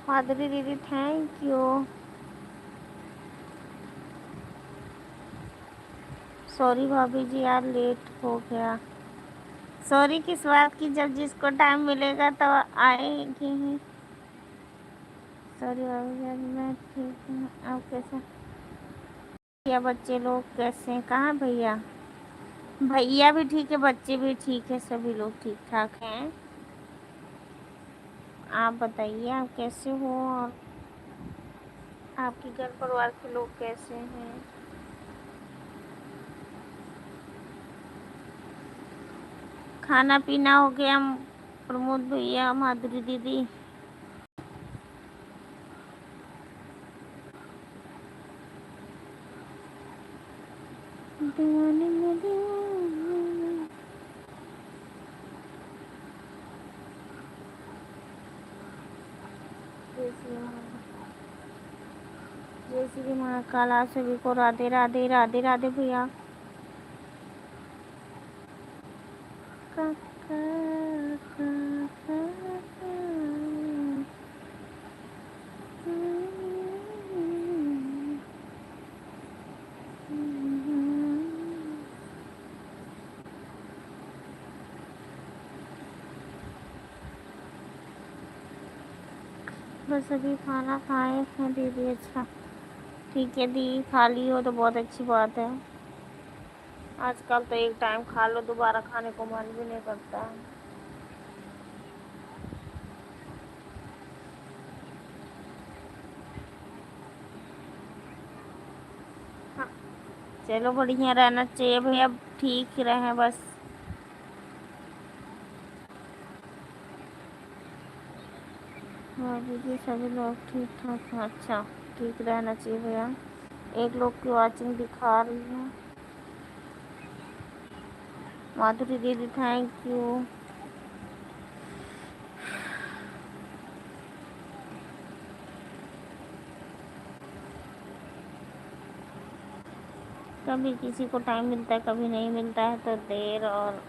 माधुरी दीदी थैंक यू। सॉरी भाभी जी यार लेट हो गया। सॉरी किस बात की, जब जिसको टाइम मिलेगा तो आएगी ही। सॉरी भाभी जी, आज मैं ठीक हूँ, आप कैसे? भैया बच्चे लोग कैसे हैं? कहाँ भैया? भैया भी ठीक है, बच्चे भी ठीक है, सभी लोग ठीक ठाक हैं। आप बताइए आप कैसे हो और आपके घर परिवार के लोग कैसे हैं? खाना पीना हो गया प्रमोद भैया, माधुरी दीदी? दीवानी में दीवानी। जय श्री महाकाल, आप सभी को राधे राधे, राधे राधे भैया। बस अभी खाना खाए हैं दीदी। अच्छा ठीक है दी, खा ली हो तो बहुत अच्छी बात है। आजकल तो एक टाइम खा लो दोबारा खाने को मन भी नहीं करता है। चलो बढ़िया रहना चाहिए भैया, ठीक रहे बस। भाभी जी सभी लोग ठीक ठाक हैं। अच्छा, ठीक रहना चाहिए भैया। एक लोग की वाचिंग दिखा रही है। माधुरी दीदी थैंक यू। कभी किसी को टाइम मिलता है, कभी नहीं मिलता है, तो देर और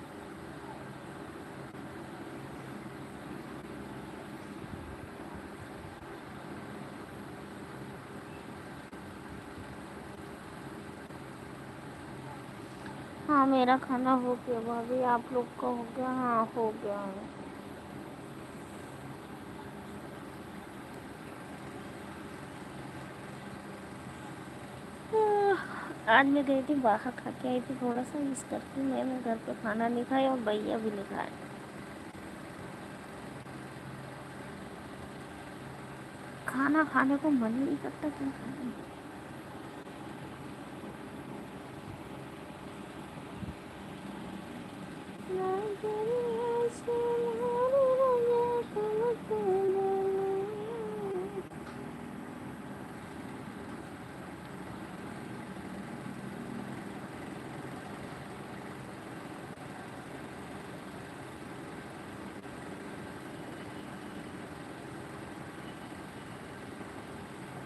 हाँ, मेरा खाना हो गया भाभी, आप लोग का हो गया? हाँ हो गया। आज मैं गई थी बाहर, खा के आई थी थोड़ा सा, इस करके मैंने घर पे खाना नहीं खाया और भैया भी नहीं खाया। खाना खाने को मन ही नहीं करता, क्या खाने।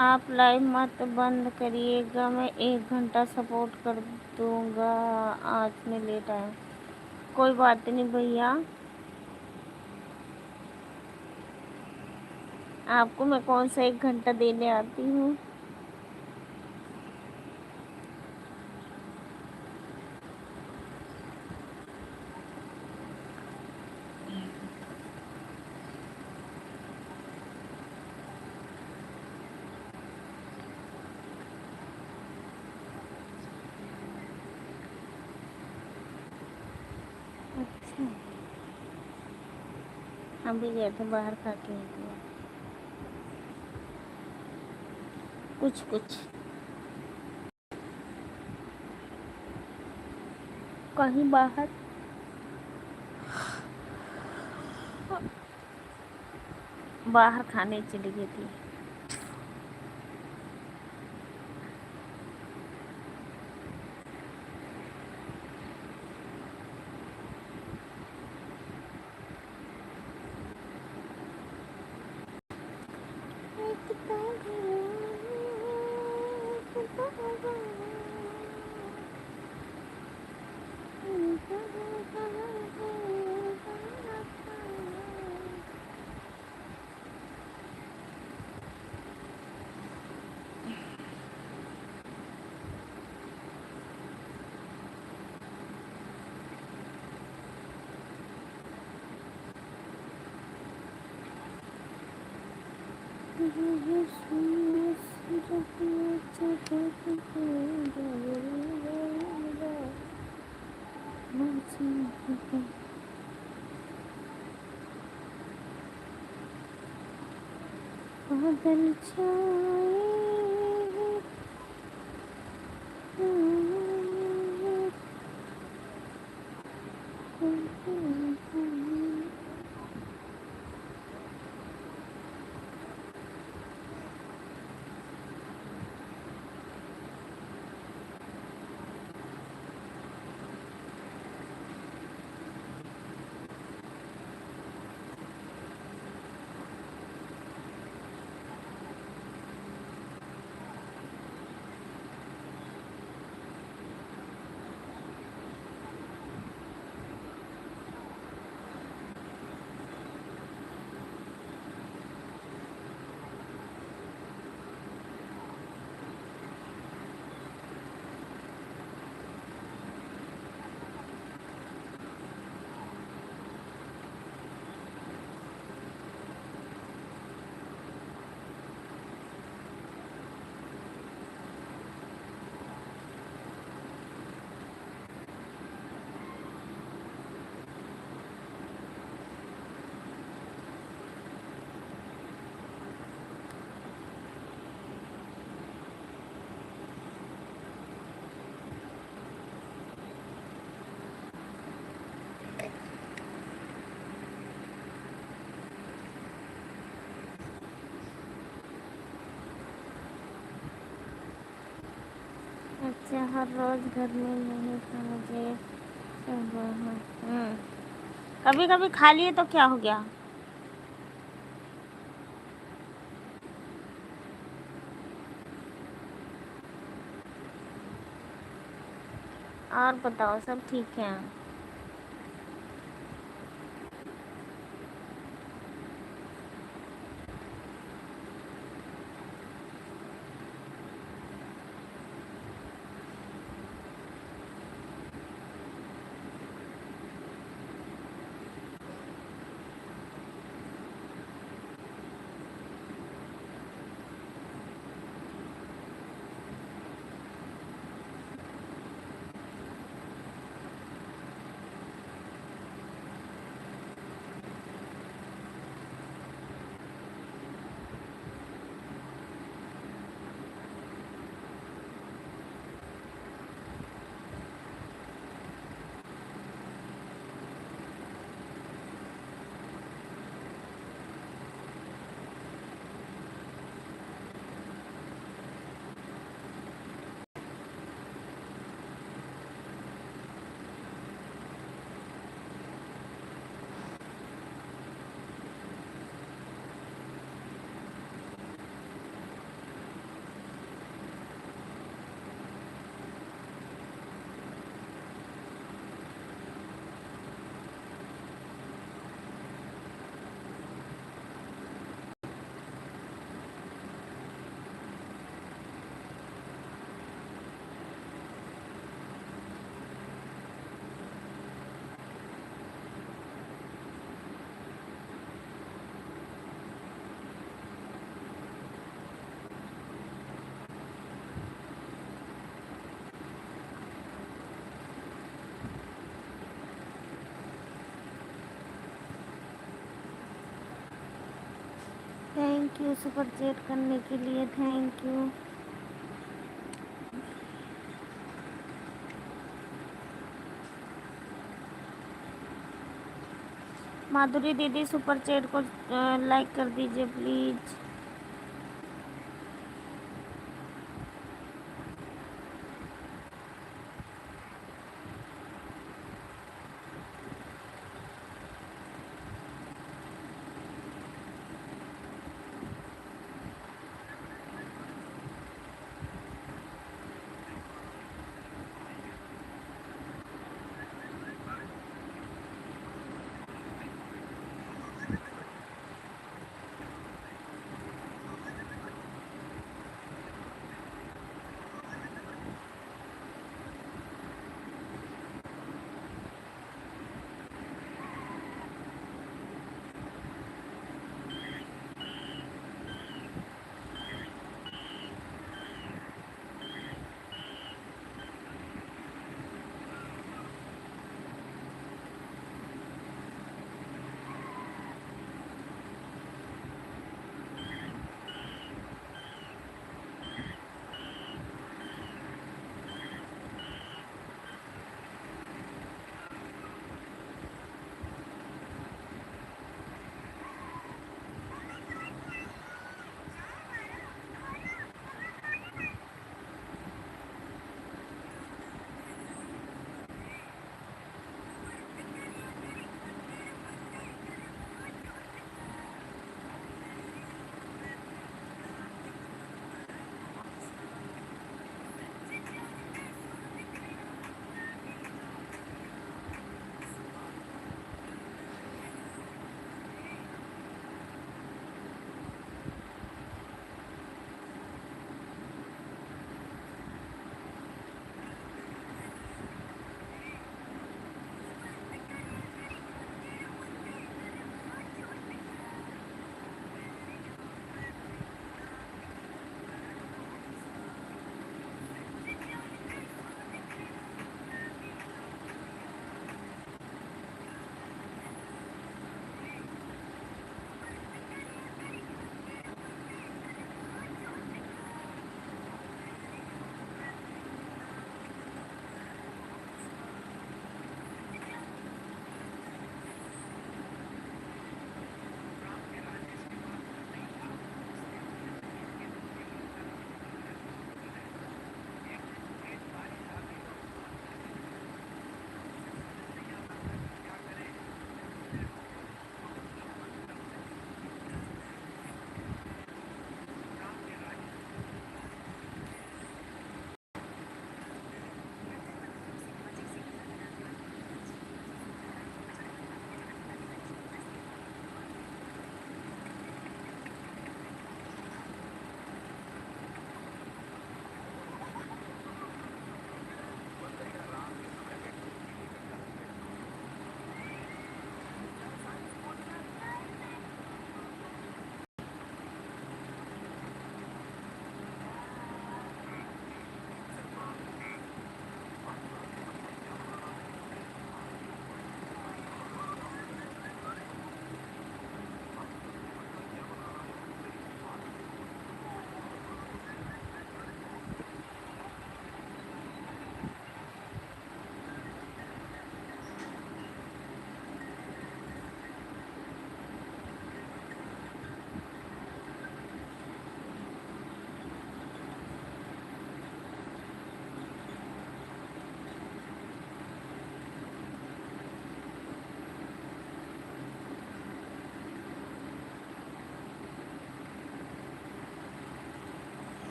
आप लाइव मत बंद करिएगा, मैं 1 घंटा सपोर्ट कर दूंगा, आज में लेट आया। कोई बात नहीं भैया, आपको मैं कौन सा 1 घंटा देने आती हूँ। अच्छा, हम भी गए थे बाहर, खा के आए थे कुछ कुछ। कहीं बाहर बाहर खाने चली गई थी। बादल छाए अच्छा हर रोज घर में नहीं था मुझे। कभी कभी खा लिए तो क्या हो गया। और बताओ सब ठीक है। थैंक यू सुपर चैट करने के लिए, थैंक यू। माधुरी दीदी सुपर चैट को लाइक कर दीजिए प्लीज।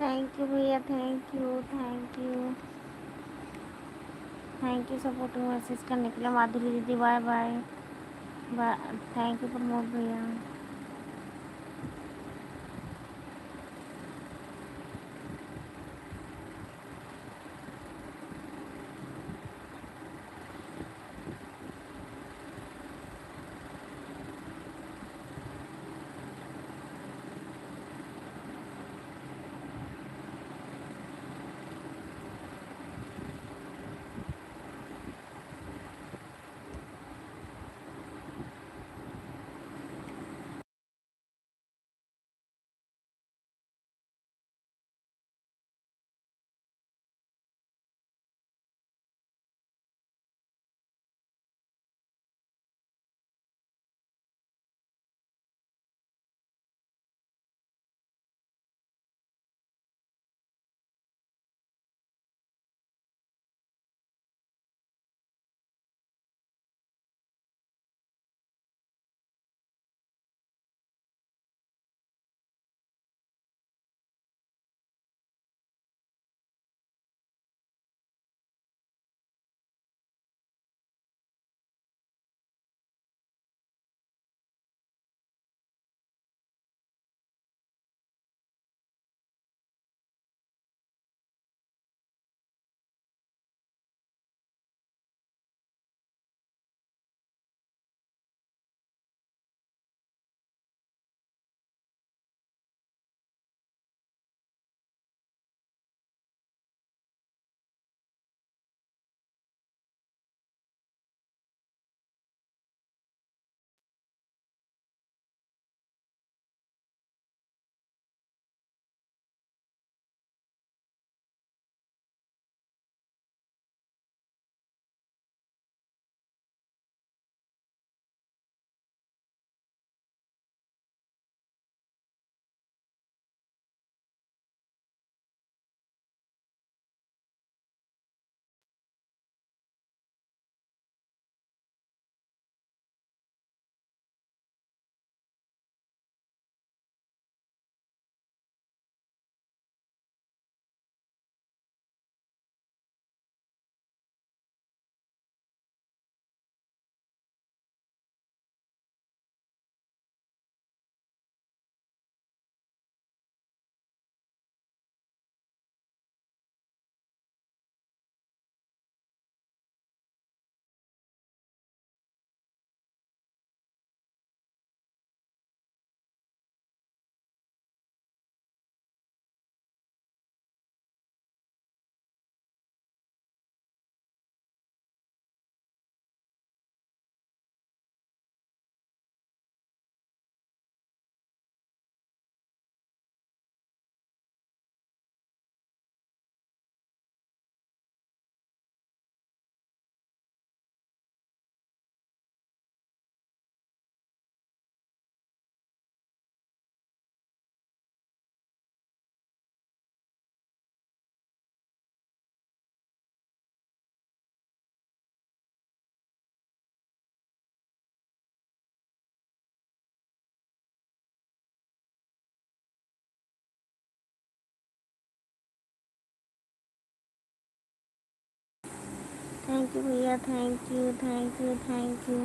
थैंक यू भैया, thank you, thank you, thank you supporting message करने के लिए। माधुरी दीदी bye bye bye. Thank you Pramod भैया। थैंक यू भैया, thank you, thank you, thank you.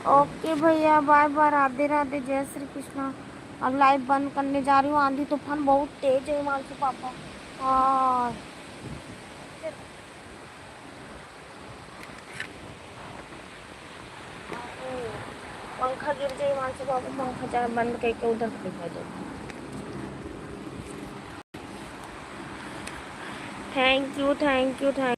Okay भैया, बाय बाय, राधे राधे, जय श्री कृष्णा। अब लाइव बंद करने जा रही हूँ, आंधी तूफान बहुत तेज है हिमांशु पापा। और पंखा गिर जाए हिमांशु पापा, पंखा जा बंद करके उधर खड़ी जाए। Thank you thank you thank